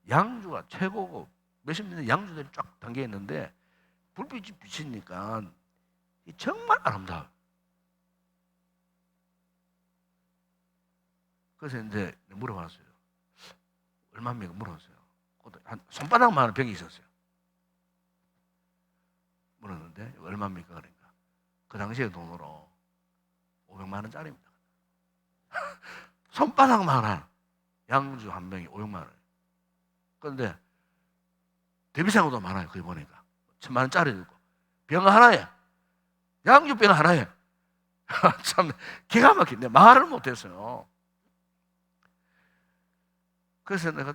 양주가 최고고 몇십 년의 양주들이 쫙 담겨 있는데 불빛이 비치니까 정말 아름다워요. 그래서 이제 물어봤어요. 얼마입니까? 물어봤어요. 한 손바닥만한 병이 있었어요. 물었는데 얼마입니까? 그러니까 그 당시에 돈으로 500만 원짜리입니다. 손바닥만한 양주 한 병이 500만 원. 그런데 더 비싼 것도 많아요. 거기 보니까 1000만 원짜리도 있고, 병 하나에, 양주 병 하나에 참 기가 막힌데 말을 못했어요. 그래서 내가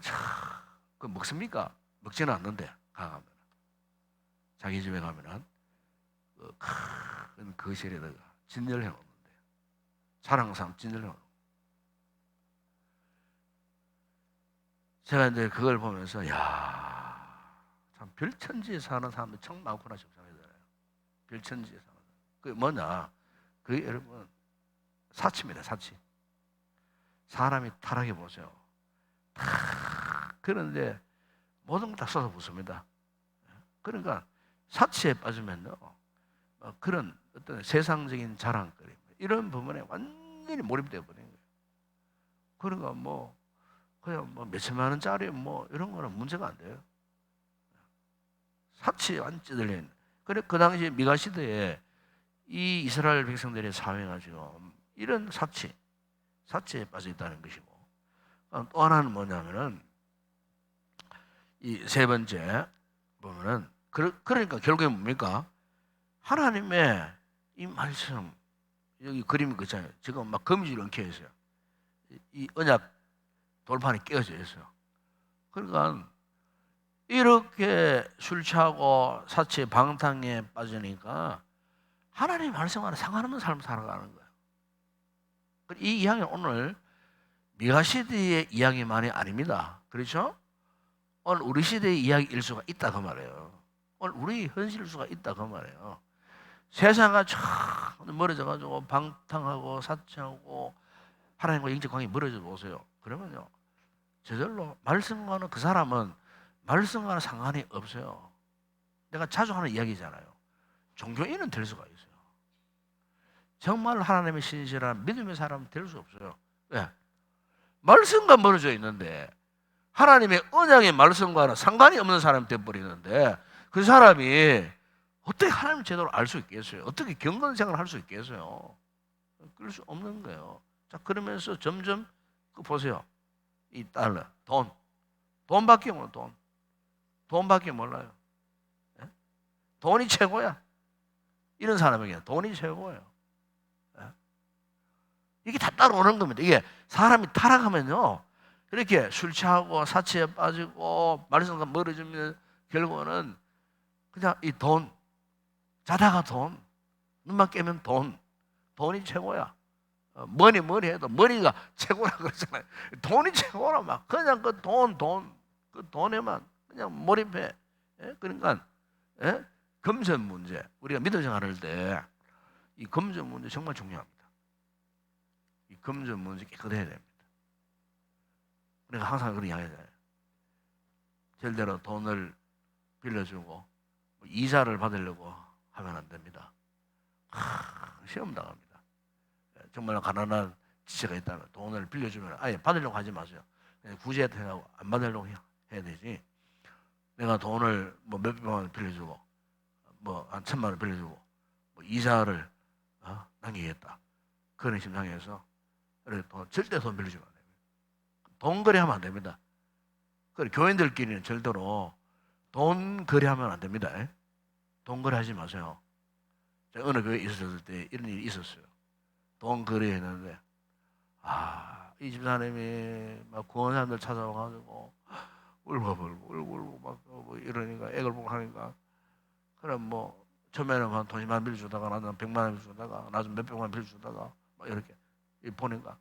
그 먹습니까? 먹지는 않는데 가면 자기 집에 가면은 큰 거실에다가 진열해 놓는데, 자랑삼 진열해 놓는. 제가 이제 그걸 보면서 참 별천지에 사는 사람들 참 많구나 싶어요. 별천지에 사는. 그게 뭐냐? 그게 여러분 사치입니다. 사치. 사람이 타락해 보세요. 그런데 모든 걸 다 쏟아붓습니다. 그러니까 사치에 빠지면요, 그런 어떤 세상적인 자랑거리 이런 부분에 완전히 몰입되어 버린 거예요. 그러니까 그냥 몇천만 원짜리 이런 거는 문제가 안 돼요. 사치에 완전 찌들려 있는. 그래 그 당시 미가 시대에 이 이스라엘 백성들의 사회가 지금 이런 사치에 빠져 있다는 것이고, 또 하나는 뭐냐면은 이 세 번째 보면은 그러니까 결국에 뭡니까? 하나님의 이 말씀, 여기 그림이 그렇잖아요. 지금 막 거미줄 엉켜 있어요. 이 언약 돌판이 깨어져 있어요. 그러니까 이렇게 술 취하고 사치에 방탕에 빠지니까 하나님 말씀과는 상관없는 삶을 살아가는 거예요. 이 이야기는 오늘 미가 시대의 이야기만이 아닙니다. 그렇죠? 오늘 우리 시대의 이야기일 수가 있다 그 말이에요. 오늘 우리 현실일 수가 있다 그 말이에요. 세상과 참 멀어져가지고 방탕하고 사치하고 하나님과 영적 관계가 멀어져 보세요. 그러면요, 저절로 말씀과는 그 사람은 말씀과는 상관이 없어요. 내가 자주 하는 이야기잖아요. 종교인은 될 수가 있어요. 정말 하나님의 신실한 믿음의 사람은 될 수 없어요. 왜? 말씀과 멀어져 있는데 하나님의 언약의 말씀과는 상관이 없는 사람이 되어버리는데 그 사람이 어떻게 하나님 제대로 알 수 있겠어요? 어떻게 경건 생활을 할 수 있겠어요? 그럴 수 없는 거예요. 자, 그러면서 점점 보세요. 이 달러, 돈밖에 몰라. 돈밖에 몰라요. 예? 돈이 최고야. 이런 사람에게 돈이 최고예요. 예? 이게 다 따라오는 겁니다. 이게 사람이 타락하면요, 이렇게 술 취하고 사치에 빠지고 말씀과 멀어지면 결국은 그냥 이 돈, 자다가 돈, 눈만 깨면 돈이 최고야. 머니 해도 머리가 최고라 그러잖아요. 돈이 최고라 막 그냥 그 돈에만 그냥 몰입해. 예? 그러니까 예? 금전 문제, 우리가 믿음 생활할 때 이 금전 문제 정말 중요합니다. 이 금전 문제 깨끗해야 됩니다. 우리가 항상 그런 이야기잖아요. 절대로 돈을 빌려주고 이자를 받으려고 하면 안 됩니다. 시험 당합니다. 정말 가난한 지체가 있다면 돈을 빌려주면 아예 받으려고 하지 마세요. 구제해하고 안 받으려고 해야 되지. 내가 돈을 뭐 몇백만 원 빌려주고 뭐 한 1,000만 원 빌려주고 뭐 이자를 남기겠다. 그런 심상에서 절대 돈 빌려주면 안 됩니다. 돈 거래하면 안 됩니다. 그래, 교인들끼리는 절대로 돈 거래하면 안 됩니다. 돈 거래하지 마세요. 제가 어느 교회에 있었을 때 이런 일이 있었어요. 돈 거래했는데 이 집사님이 막 구원사람들 찾아와가지고 울고 막 이러니까 애걸 보고 하니까 그럼 뭐 처음에는 한 돈 10만 빌려주다가 나중에 100만 원 빌려주다가 나중에 몇백만 원 빌려주다가 막 이렇게 보니까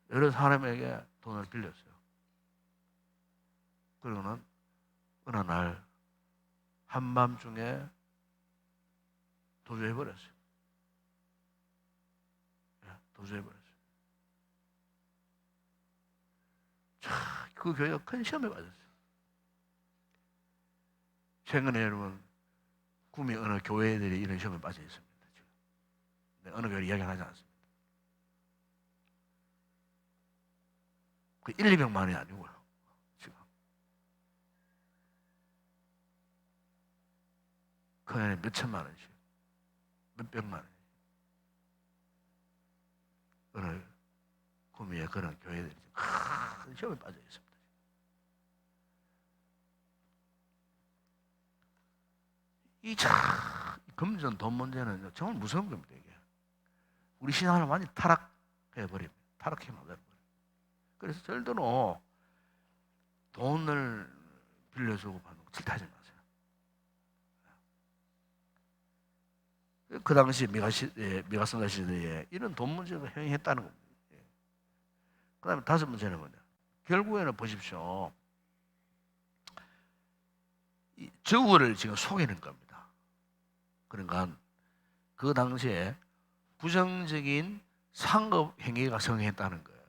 여러 사람에게 돈을 빌렸어요. 그러고는 어느 날 한밤중에 도주해버렸어요. 도주해버렸어요. 그 교회가 큰 시험에 빠졌어요. 최근에 여러분 구미 어느 교회들이 이런 시험에 빠져 있습니다. 지금. 어느 교회를 이야기하지 않습니다. 그 1, 200만 원이 아니고요. 지금 그 안에 몇 천만 원씩, 몇 백만 원. 어느 구미에 그런 교회들이 큰 시험에 빠져 있습니다. 이 금전 돈 문제는 정말 무서운 겁니다. 이게 우리 신앙을 많이 타락해버립니다. 타락해 만들어버립니다. 그래서 절대로 돈을 빌려주고 받는 거 질타하지 마세요. 그 당시 미가성가 시대에 이런 돈 문제가 행했다는 겁니다. 그 다음에 다섯 번째는 뭐냐? 결국에는 보십시오. 이 저울을 지금 속이는 겁니다. 그러니까 그 당시에 부정적인 상업 행위가 성행했다는 거예요.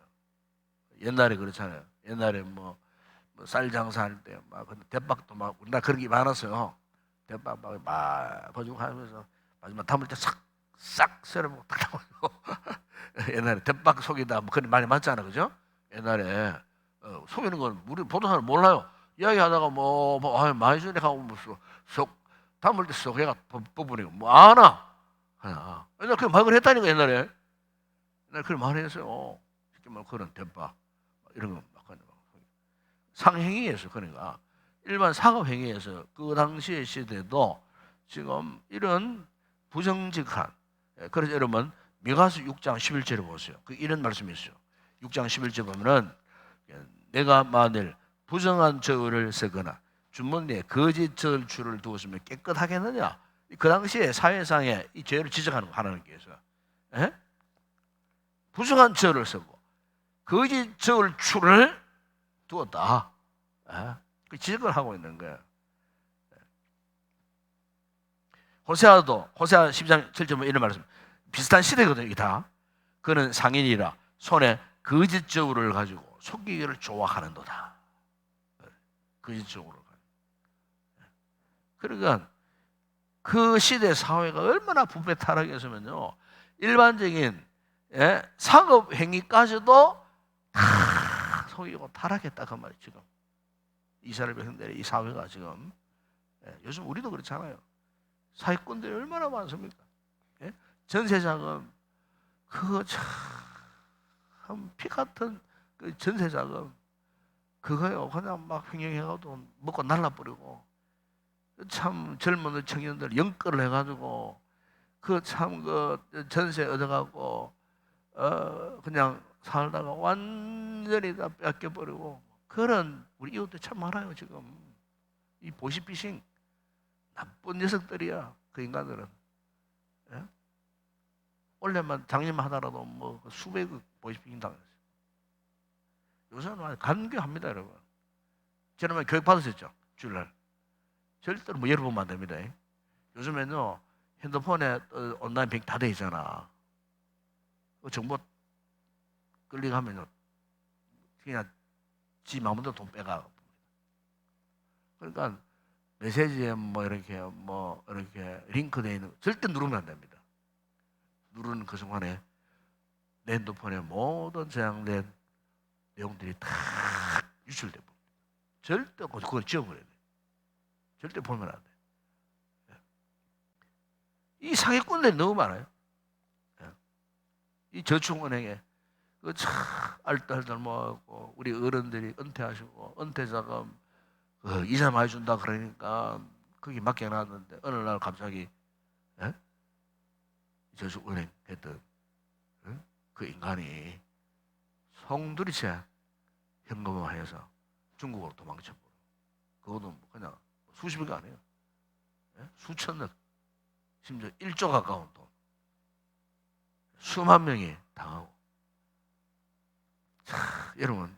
옛날에 그렇잖아요. 옛날에 뭐 쌀 장사할 때 막 대박도 막 우리나라 그런 게 많았어요. 대박 막 버죽하면서 마지막 담을 때 싹 썰어먹고 딱 담고 옛날에 대박 속이다 뭐 그런 말이 많잖아, 그죠? 옛날에 속이는 건 우리 보통 사람 몰라요. 이야기하다가 많이 주네 하고 속 담을 때 쏙 해가 뽑으니까 뭐 아나. 옛날에 그런 말을 했다니까 옛날에 그런 말을 했어요. 쉽게 말 그런 대박 이런 거 막 하는 거. 상행위에서, 그러니까 일반 상업행위에서 그 당시의 시대도 지금 이런 부정직한, 그래서 여러분 미가서 6장 11절을 보세요. 그 이런 말씀이 있어요. 6장 11절 보면은 내가 만일 부정한 저울을 쓰거나 주머니에 거짓 저울추를 두었으면 깨끗하겠느냐? 그 당시에 사회상에 이 죄를 지적하는 거 하나님께서, 예? 부정한 저울을 쓰고 거짓 저울추를 두었다. 예? 그 지적을 하고 있는 거예요. 호세아도 호세아 10장 7절 이런 말씀, 비슷한 시대거든요. 이게 다. 그는 상인이라 손에 거짓 저울을 가지고 속이기를 좋아하는도다. 거짓 저울을 가지고. 그러니까 그 시대 사회가 얼마나 부패 타락했으면요, 일반적인 상업 행위까지도 다 속이고 타락했다 그 말이에요. 지금 이스라엘 백성들의 이 사회가 지금, 요즘 우리도 그렇잖아요. 사기꾼들이 얼마나 많습니까? 전세자금, 그거 참 피 같은 그 전세자금, 그거요 그냥 막 횡령해가지고 먹고 날라버리고, 참 젊은 청년들 연끌을 해가지고 그 참 그 전세 얻어가고 그냥 살다가 완전히 다 뺏겨버리고, 그런 우리 이웃들 참 많아요. 지금 이 보시피싱 나쁜 녀석들이야 그 인간들은. 예? 원래만 작년만 하더라도 뭐 수백억 보시피싱 당했어요. 요새는 간교합니다, 여러분. 지난번에 교육 받으셨죠? 주일날. 절대로 뭐 열어보면 안 됩니다. 요즘에는요 핸드폰에 온라인 뱅 다 돼 있잖아. 그 정보 클릭하면요 그냥 지 마음대로 돈 빼가. 그러니까 메시지에 뭐 이렇게 링크 돼 있는 거 절대 누르면 안 됩니다. 누르는 그 순간에 내 핸드폰에 모든 저장된 내용들이 다 유출돼 버립니다. 절대 그걸 지워버려야 돼. 절대 보면 안 돼. 이 사기꾼들이 너무 많아요. 이 저축은행에 그 참 알뜰알뜰 모아갖고 우리 어른들이 은퇴하시고 은퇴자금 이자 많이 준다 그러니까 거기 맡겨놨는데 어느 날 갑자기 저축은행 했던 그 인간이 송두리째 현금화해서 중국으로 도망쳐버려. 그것도 그냥 수십억이 아니에요. 수천억, 심지어 1조 가까운 돈. 수만 명이 당하고. 자, 여러분,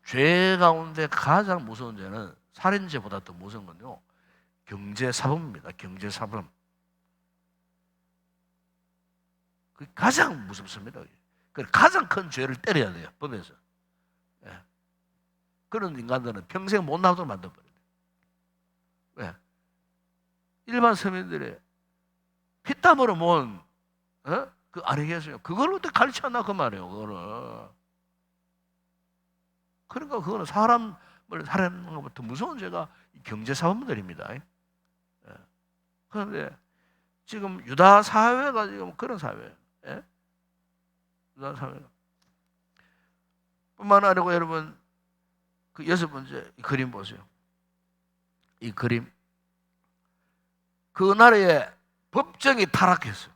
죄 가운데 가장 무서운 죄는 살인죄보다 더 무서운 건요, 경제사범입니다. 경제사범. 그 가장 무섭습니다. 가장 큰 죄를 때려야 돼요, 법에서. 그런 인간들은 평생 못 나오도록 만들어버려요. 왜? 일반 서민들의 피땀으로 모은 그 아니겠어요? 그걸 어떻게 가르쳤나 그 말이에요. 그거를. 그러니까 그거는 사람을 살해하는 것부터 무서운 죄가 경제사범들입니다. 그런데 지금 유다 사회가 지금 그런 사회예요. 유다 사회가. 뿐만 아니고 여러분, 그 6번째 이 그림 보세요. 이 그림. 그 나라의 법정이 타락했어요.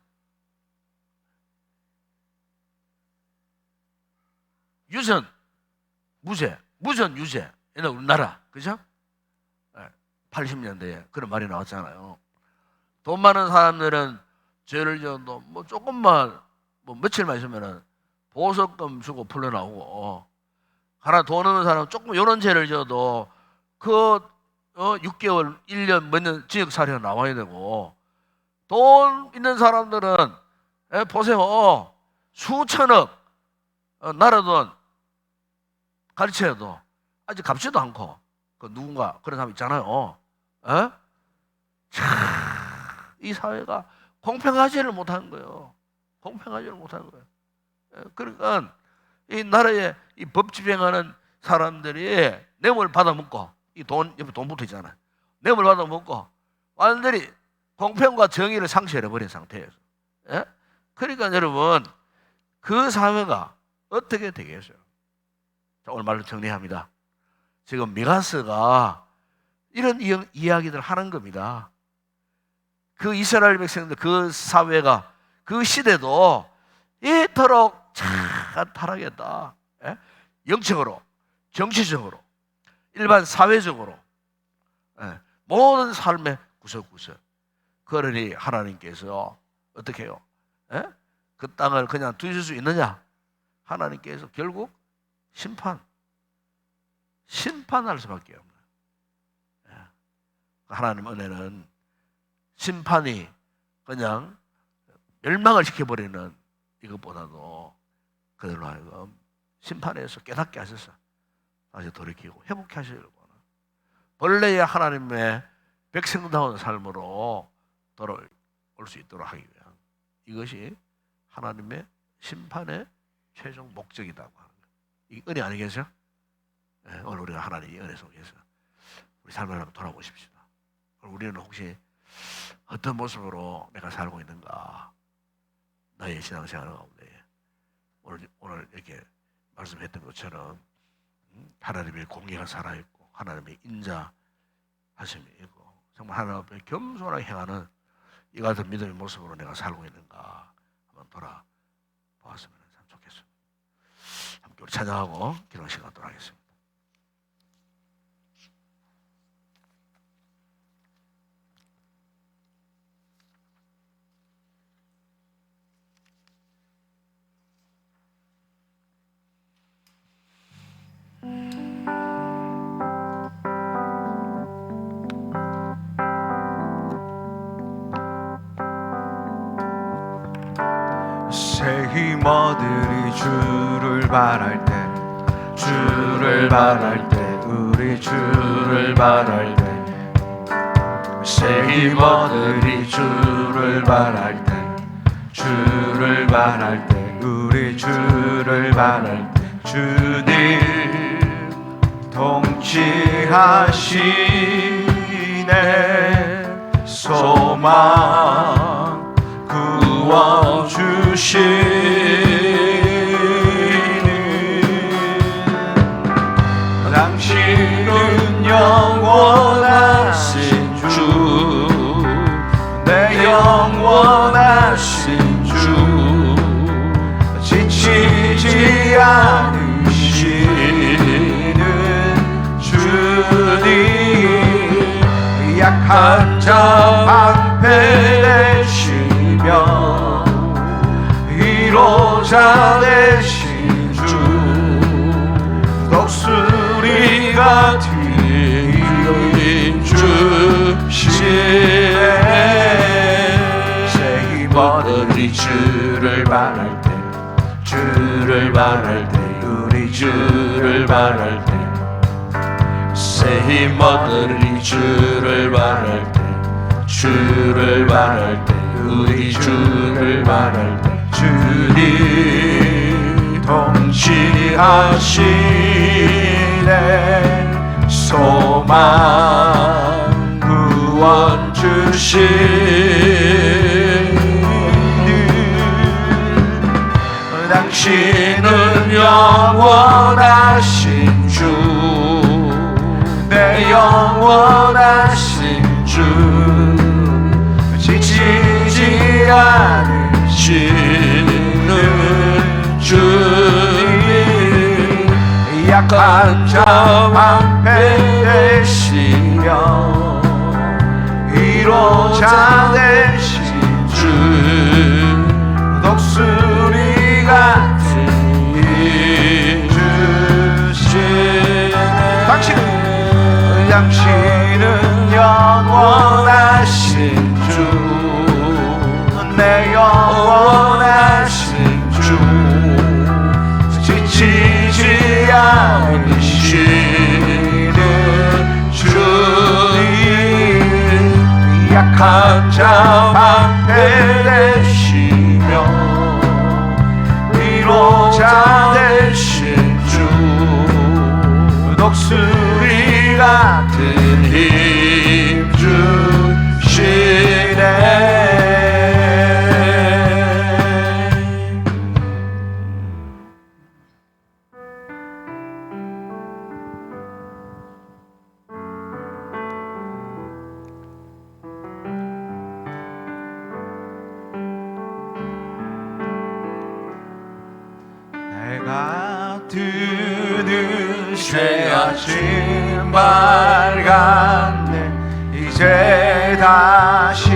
유전, 무죄, 무전, 유죄. 옛날 우리나라, 그죠? 80년대에 그런 말이 나왔잖아요. 돈 많은 사람들은 죄를 지어도 뭐 조금만, 뭐 며칠만 있으면은 보석금 주고 풀려나오고, 하나 돈 없는 사람은 조금 이런 죄를 지어도 그 6개월, 1년, 몇 년 지역사회가 나와야 되고, 돈 있는 사람들은 보세요. 수천억 나라 돈 가르쳐도 아직 갚지도 않고, 그 누군가 그런 사람 있잖아요. 이 사회가 공평하지를 못하는 거예요. 공평하지를 못하는 거예요. 그러니까 이 나라에 이 법 집행하는 사람들이 뇌물 받아먹고, 이 돈 옆에 돈 붙어 있잖아요. 뇌물 받아먹고 완전히 공평과 정의를 상실해버린 상태예요. 그러니까 여러분, 그 사회가 어떻게 되겠어요? 자, 오늘 말로 정리합니다. 지금 미가스가 이런 이야기들을 하는 겁니다. 그 이스라엘 백성들, 그 사회가, 그 시대도 이토록 참 타락했다. 예? 영적으로, 정치적으로, 일반 사회적으로, 예? 모든 삶의 구석구석. 그러니 하나님께서 어떻게 해요? 예? 그 땅을 그냥 두실 수 있느냐? 하나님께서 결국 심판할 수밖에 없는. 예. 하나님 은혜는 심판이 그냥 멸망을 시켜버리는 이것보다도 그들로 하여금 심판에서 깨닫게 하셔서 다시 돌이키고 회복케 하시려고 하는, 본래의 하나님의 백성다운 삶으로 돌아올 수 있도록 하기 위한, 이것이 하나님의 심판의 최종 목적이라고 하는 거예요. 이 은혜 아니겠어요? 네, 오늘 우리가 하나님의 은혜 속에서 우리 삶을 한번 돌아보십시다. 우리는 혹시 어떤 모습으로 내가 살고 있는가? 나의 신앙생활 가운데 오늘 이렇게 말씀했던 것처럼 하나님의 공의가 살아있고 하나님의 인자하심이 있고 정말 하나님 앞에 겸손하게 행하는 이 같은 믿음의 모습으로 내가 살고 있는가 한번 돌아보았으면 참 좋겠습니다. 함께 우리 찬양하고 기도 시간 갖도록 하겠습니다.
새 힘어들이 주를 바랄 때, 주를 바랄 때, 우리 주를 바랄 때, 새 힘어들이 주를 바랄 때, 주를 바랄 때, 우리 주를 바랄 때, 주님 통치하시네 소망 구원 주시는 당신은 영원하신 주, 내 영원하신 주, 지치지 않으시는 주님, 약한 자 방패되시며 위로자 되신 주, 독수리가 뒤인 주시네. 새 힘어들이 주를 바랄 때, 주를 바랄 때, 우리 주를 바랄 때, 새 힘어들이 주를 바랄 때, 주를 바랄 때, 우리 주를 바랄 때, 주님 통치하시네 소망 구원 주시는 당신은 영원하신 주, 내 영원하신 주, 지치지 않으시는 주님, 약한 자 방패 되시며 위로자 되신 주, 독수리 같은 힘 주시네. 당신은 영원하신 주, 내 영원하신 주, 지치지 않으시는 주님, 약한 자 방패 되시며 위로자 되신 주, 독수리 같은 힘 주시네. 해가 뜨는 새아침 밝았네. 이제 다시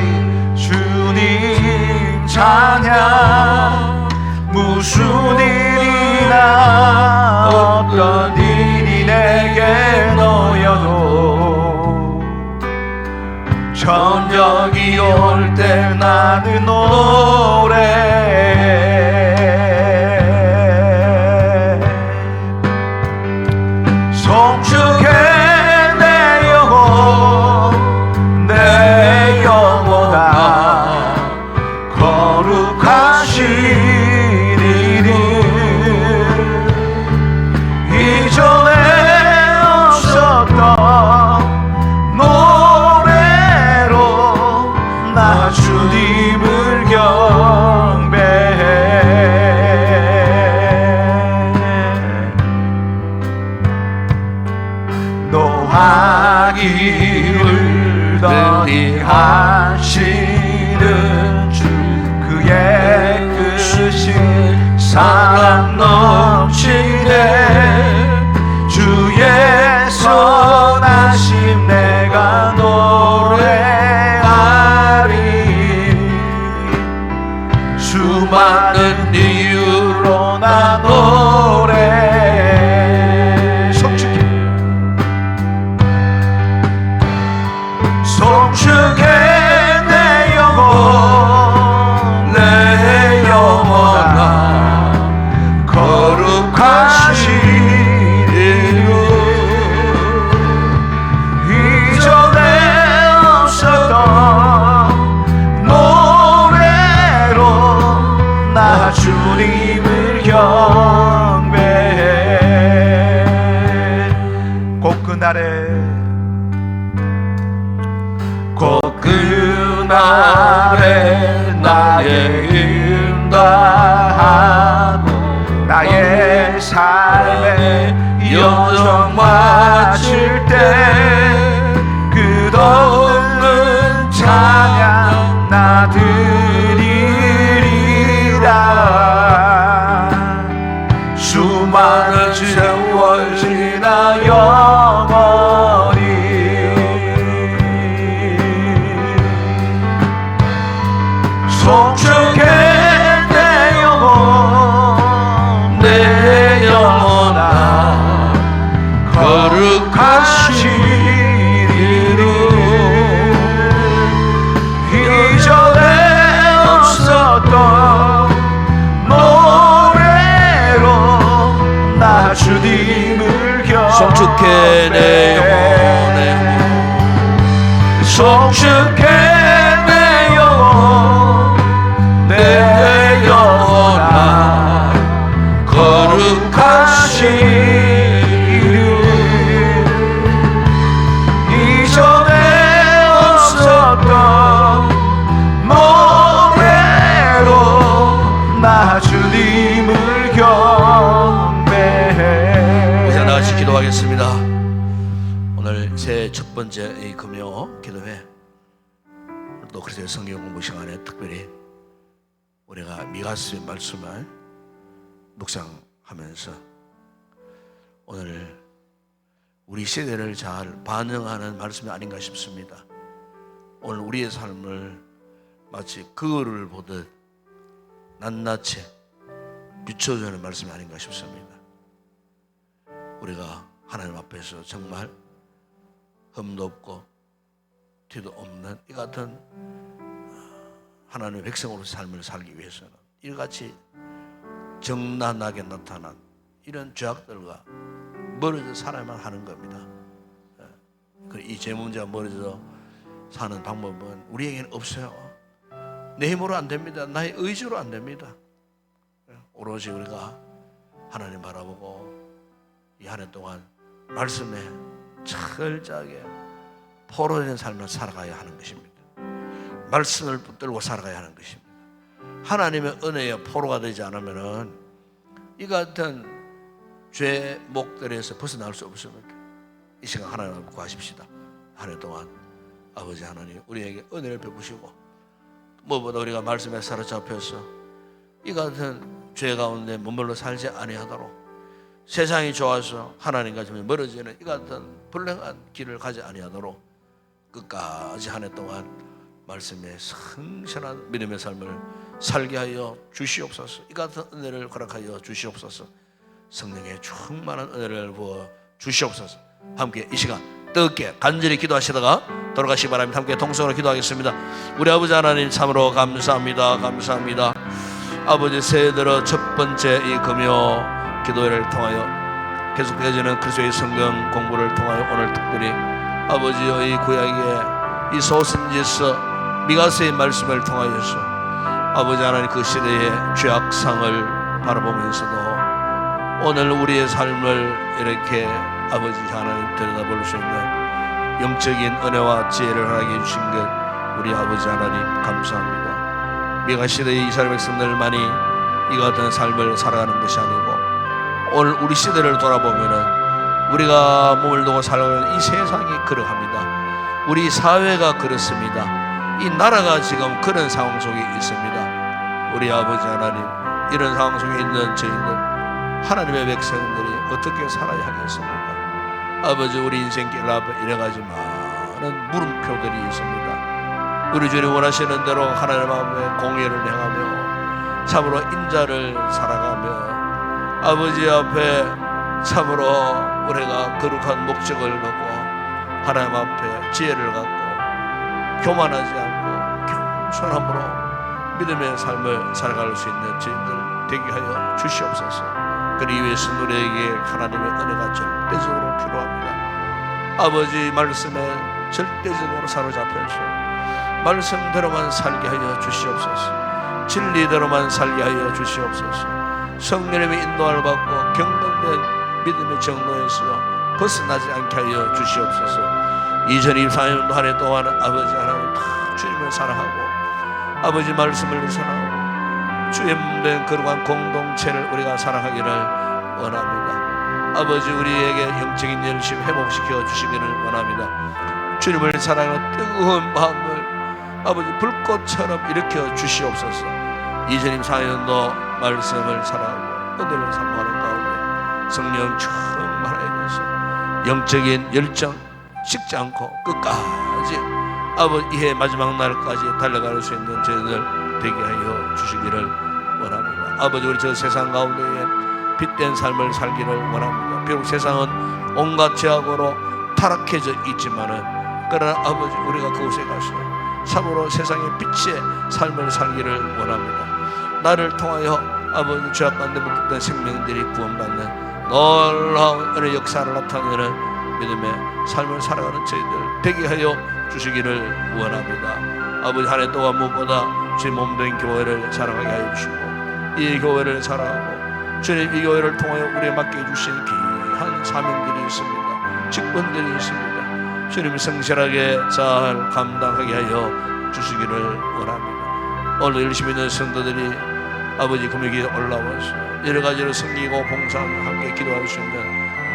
주님 찬양. 무슨 일이나 어떤 일이 내게 놓여도 저녁이 올 때 나는 노래 송축해 내 영혼 내 영혼아 거룩하신 이름 이전에 없었던 노래로 나 주님을 경배해. 노하기를 더디하시는 주 그의 크신 사랑 넘치네. 주의 선하심 내가 노래하리. 수많은 이유로 나 노래 송축해 송축해 내 영혼 내 영혼아 거룩하신 이름 이전에 없었던 노래로 나 주님을 경배해. 곧 그날에 나의 인다하고 나의 삶에 여정 마칠 때 끝없는 찬양 나 드리리라. 수많은 세월 지나 영원히 송축해 내 영혼 내 영혼아 거룩하신 이름 이전에 없었던 노래로 나 주님을 경배해.
송축해 내 영혼의
송축해 내 영혼 내 영혼아 거룩하신 이름 이전에 없었던 노래로 나 주님을 경배해.
이제 나같이 기도하겠습니다. 오늘 새 첫 번째 이 금요 기도회 또 그래서 성경 공부 시간에 특별히 우리가 미가스의 말씀을 묵상하면서 오늘 우리 세대를 잘 반영하는 말씀이 아닌가 싶습니다. 오늘 우리의 삶을 마치 거울을 보듯 낱낱이 비춰주는 말씀이 아닌가 싶습니다. 우리가 하나님 앞에서 정말 흠도 없고 뒤도 없는 이 같은 하나님의 백성으로서 삶을 살기 위해서는 이같이 정난하게 나타난 이런 죄악들과 멀어져 살아야만 하는 겁니다. 이 죄 문제와 멀어져 사는 방법은 우리에게는 없어요. 내 힘으로 안 됩니다. 나의 의지로 안 됩니다. 오로지 우리가 하나님 바라보고 이 한 해 동안 말씀에 철저하게 포로된 삶을 살아가야 하는 것입니다. 말씀을 붙들고 살아가야 하는 것입니다. 하나님의 은혜에 포로가 되지 않으면 이 같은 죄 목들에서 벗어날 수 없습니다. 이 시간 하나님 앞에 구하십시다. 한 해 동안 아버지 하나님 우리에게 은혜를 베푸시고 무엇보다 우리가 말씀에 사로잡혀서 이 같은 죄 가운데 머물러 살지 아니하도록 세상이 좋아서 하나님과 좀 멀어지는 이 같은 불행한 길을 가지 아니하도록 끝까지 한 해 동안 말씀에 성실한 믿음의 삶을 살게 하여 주시옵소서. 이 같은 은혜를 허락하여 주시옵소서. 성령의 충만한 은혜를 부어 주시옵소서. 함께 이 시간 뜨겁게 간절히 기도하시다가 돌아가시기 바랍니다. 함께 동성으로 기도하겠습니다. 우리 아버지 하나님 참으로 감사합니다. 감사합니다. 아버지 새해 들어 첫 번째 이 금요 기도회를 통하여 계속되어지는 그리스도의 성경 공부를 통하여 오늘 특별히 아버지의 이 구약의 이 소선지서 미가서의 말씀을 통하여서 아버지 하나님 그 시대의 죄악상을 바라보면서도 오늘 우리의 삶을 이렇게 아버지 하나님 들여다볼 수 있는 영적인 은혜와 지혜를 허락해 주신 것 우리 아버지 하나님 감사합니다. 미가 시대의 이스라엘 백성들만이 이 같은 삶을 살아가는 것이 아니고 오늘 우리 시대를 돌아보면은 우리가 몸을 두고 살고 있는 이 세상이 그러합니다. 우리 사회가 그렇습니다. 이 나라가 지금 그런 상황 속에 있습니다. 우리 아버지 하나님 이런 상황 속에 있는 저희들 하나님의 백성들이 어떻게 살아야 하겠습니까? 아버지 우리 인생길 앞에 이래가지 많은 물음표들이 있습니다. 우리 주님 원하시는 대로 하나님 앞에 공의를 행하며 참으로 인자를 살아가며 아버지 앞에 참으로 우리가 거룩한 목적을 갖고 하나님 앞에 지혜를 갖고 교만하지 않고 겸손함으로 믿음의 삶을 살아갈 수 있는 저희들 되게 하여 주시옵소서. 그리 위해서 우리에게 하나님의 은혜가 절대적으로 필요합니다. 아버지 말씀에 절대적으로 사로잡혀서 말씀대로만 살게 하여 주시옵소서. 진리대로만 살게 하여 주시옵소서. 성령님의 인도함을 받고 경건된 믿음의 정로에서 벗어나지 않게 하여 주시옵소서. 2024년도 한 해 동안 아버지 하나님 다 주님을 사랑하고 아버지 말씀을 사랑하고 주의 몸된 거룩한 공동체를 우리가 사랑하기를 원합니다. 아버지 우리에게 영적인 열심 회복시켜 주시기를 원합니다. 주님을 사랑하는 뜨거운 마음을 아버지 불꽃처럼 일으켜 주시옵소서. 2024년도 말씀을 사랑하고 은혜를 사모하는 가운데 성령 충만하여서 영적인 열정 식지 않고 끝까지 아버지 이해 마지막 날까지 달려갈 수 있는 저희들 되게 하여 주시기를 원합니다. 아버지 우리 저 세상 가운데에 빛된 삶을 살기를 원합니다. 비록 세상은 온갖 죄악으로 타락해져 있지만은 그러나 아버지 우리가 그곳에 가서 참으로 세상의 빛의 삶을 살기를 원합니다. 나를 통하여 아버지 죄악 가운데 묶였던 생명들이 구원받는 놀라운 은혜 역사를 나타내는 믿음의 삶을 살아가는 저희들 되게 하여 주시기를 원합니다. 아버지 한 해 동안 무엇보다 주의 몸된 교회를 사랑하게 하여 주시고 이 교회를 사랑하고 주님 이 교회를 통하여 우리에 맡겨 주신 귀한 사명들이 있습니다. 직분들이 있습니다. 주님 성실하게 잘 감당하게 하여 주시기를 원합니다. 오늘 열심히 있는 성도들이 아버지 금요일에 올라와서 여러 가지로 섬기고 봉사하며 함께 기도할 수 있는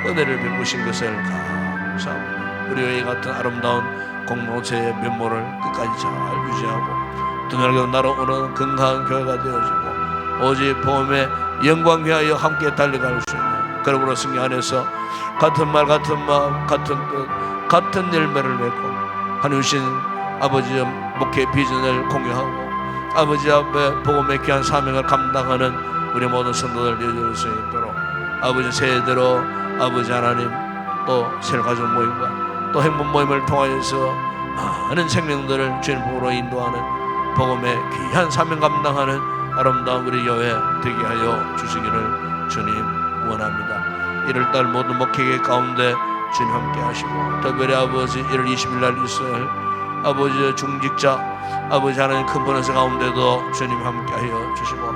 은혜를 베푸신 것을 감사합니다. 우리의 같은 아름다운 공동체의 면모를 끝까지 잘 유지하고 드날겨 날아오는 건강한 교회가 되어지고 오직 복음의 영광 위하여 함께 달려갈 수 있는 그러므로 승리 안에서 같은 말 같은 마음 같은 뜻 같은 열매를 맺고 하나님 주신 아버지의 목회 비전을 공유하고 아버지 앞에 복음의 귀한 사명을 감당하는 우리 모든 성도들 되어줄 수 있도록 아버지 새해대로 아버지 하나님 또 새가족 모임과 또 행복 모임을 통하여서 많은 생명들을 주님 보러 인도하는 복음의 귀한 사명 감당하는 아름다운 우리 교회 되게 하여 주시기를 주님 원합니다. 1월달 모든 목회계 가운데 주님 함께 하시고 특별히 아버지 1월 20일 날 있을 아버지의 중직자 아버지 하나님 큰 번호서 가운데도 주님 함께 하여 주시고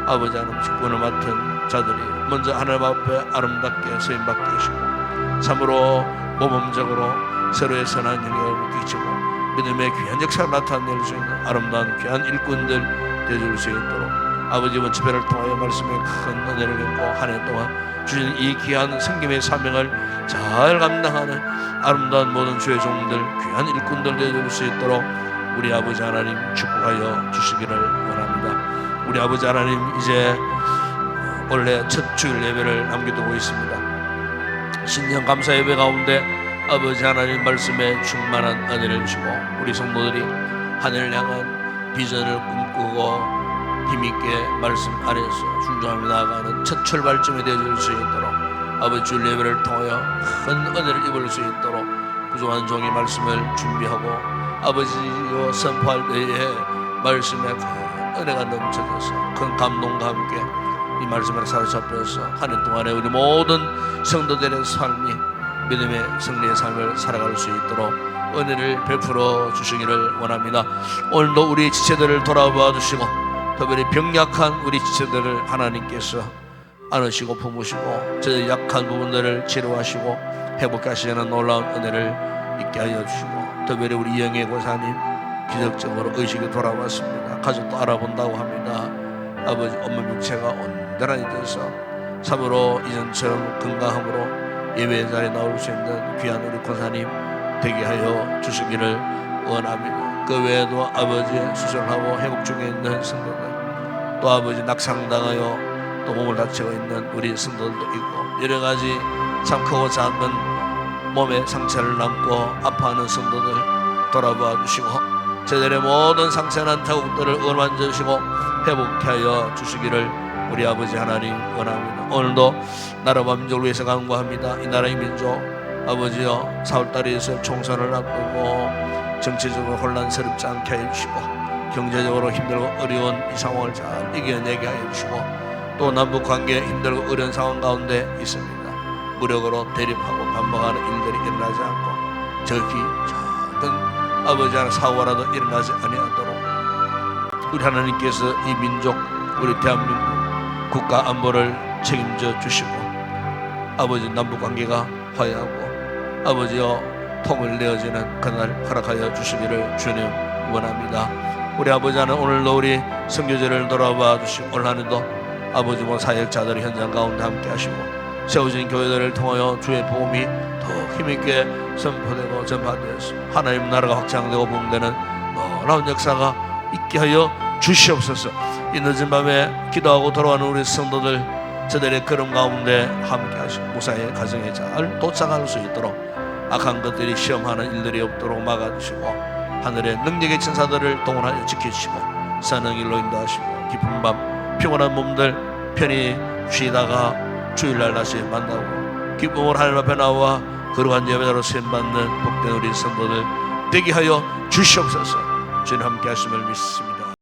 아버지 하나님 직분을 맡은 자들이 먼저 하나님 앞에 아름답게 쓰임받게 하시고 참으로 모범적으로 서로의 선한 영향을 끼치고 믿음의 귀한 역사를 나타낼 수 있는 아름다운 귀한 일꾼들 되어줄 수 있도록 아버지 이번 집회를 통하여 말씀의 큰 은혜를 받고 한 해 동안 주신 이 귀한 성김의 사명을 잘 감당하는 아름다운 모든 주의 종들 귀한 일꾼들 되어줄 수 있도록 우리 아버지 하나님 축복하여 주시기를 원합니다. 우리 아버지 하나님 이제
올해 첫 주일 예배를 남겨두고 있습니다. 신년 감사 예배 가운데 아버지 하나님 말씀에 충만한 은혜를 주고 우리 성도들이 하늘을 향한 비전을 꿈꾸고 힘있게 말씀 아래에서 순종하며 나아가는 첫 출발점이 되어줄 수 있도록 아버지 주일 예배를 통하여 큰 은혜를 입을 수 있도록 부족한 종이 말씀을 준비하고 아버지여 선포할 때에 말씀에 큰 은혜가 넘쳐져서 큰 감동과 함께 이 말씀을 사로잡혀서 한 해 동안에 우리 모든 성도들의 삶이 믿음의 승리의 삶을 살아갈 수 있도록 은혜를 베풀어 주시기를 원합니다. 오늘도 우리 지체들을 돌아봐 주시고 특별히 병약한 우리 지체들을 하나님께서 안으시고 품으시고 저희 약한 부분들을 치료하시고 회복하시는 놀라운 은혜를 있게 하여 주시고 특별히 우리 이영애 고사님 기적적으로 의식이 돌아왔습니다. 가족도 알아본다고 합니다. 아버지 온몸 육체가 온전하게 돼서 참으로 이전처럼 건강함으로 예배 자리에 나올 수 있는 귀한 우리 권사님 되게 하여 주시기를 원합니다. 그 외에도 아버지 수술하고 회복 중에 있는 성도들 또 아버지 낙상당하여 또 몸을 다치고 있는 우리 성도들도 있고 여러 가지 참 크고 작은 몸에 상처를 남고 아파하는 성도들 돌아봐 주시고 저들의 모든 상처난 자국들을 원만져 주시고 회복케 하여 주시기를 우리 아버지 하나님 원합니다. 오늘도 나라와 민족을 위해서 간구합니다. 이 나라의 민족 아버지여 4월달에서 총선을 앞두고 정치적으로 혼란스럽지 않게 해주시고 경제적으로 힘들고 어려운 이 상황을 잘 이겨내게 하여 주시고 또 남북관계 힘들고 어려운 상황 가운데 있습니다. 무력으로 대립하고 반박하는 일들이 일어나지 않고 적이 작은 아버지 하나 사고라도 일어나지 아니하도록 우리 하나님께서 이 민족 우리 대한민국 국가 안보를 책임져 주시고 아버지 남북관계가 화해하고 아버지여 통일되어지는 그날 허락하여 주시기를 주님 원합니다. 우리 아버지 하나 오늘도 우리 선교제를 돌아봐 주시고 올 한해도 아버지 뭐 사역자들의 현장 가운데 함께 하시고 세워진 교회들을 통하여 주의 복음이 더 힘있게 선포되고 전파되어서 하나님 나라가 확장되고 부흥되는 놀라운 역사가 있게 하여 주시옵소서. 이 늦은 밤에 기도하고 돌아가는 우리 성도들 저들의 걸음 가운데 함께 하시고 무사히 가정에 잘 도착할 수 있도록 악한 것들이 시험하는 일들이 없도록 막아주시고 하늘의 능력의 천사들을 동원하여 지켜주시고 선한 길로 인도하시고 깊은 밤 피곤한 몸들 편히 쉬다가 주일날 다시 만나고 기쁨으로 하늘 앞에 나와 거룩한 예배자로 쓰임받는 복된 우리 성도들 되게 하여 주시옵소서. 주님 함께 하심을 믿습니다.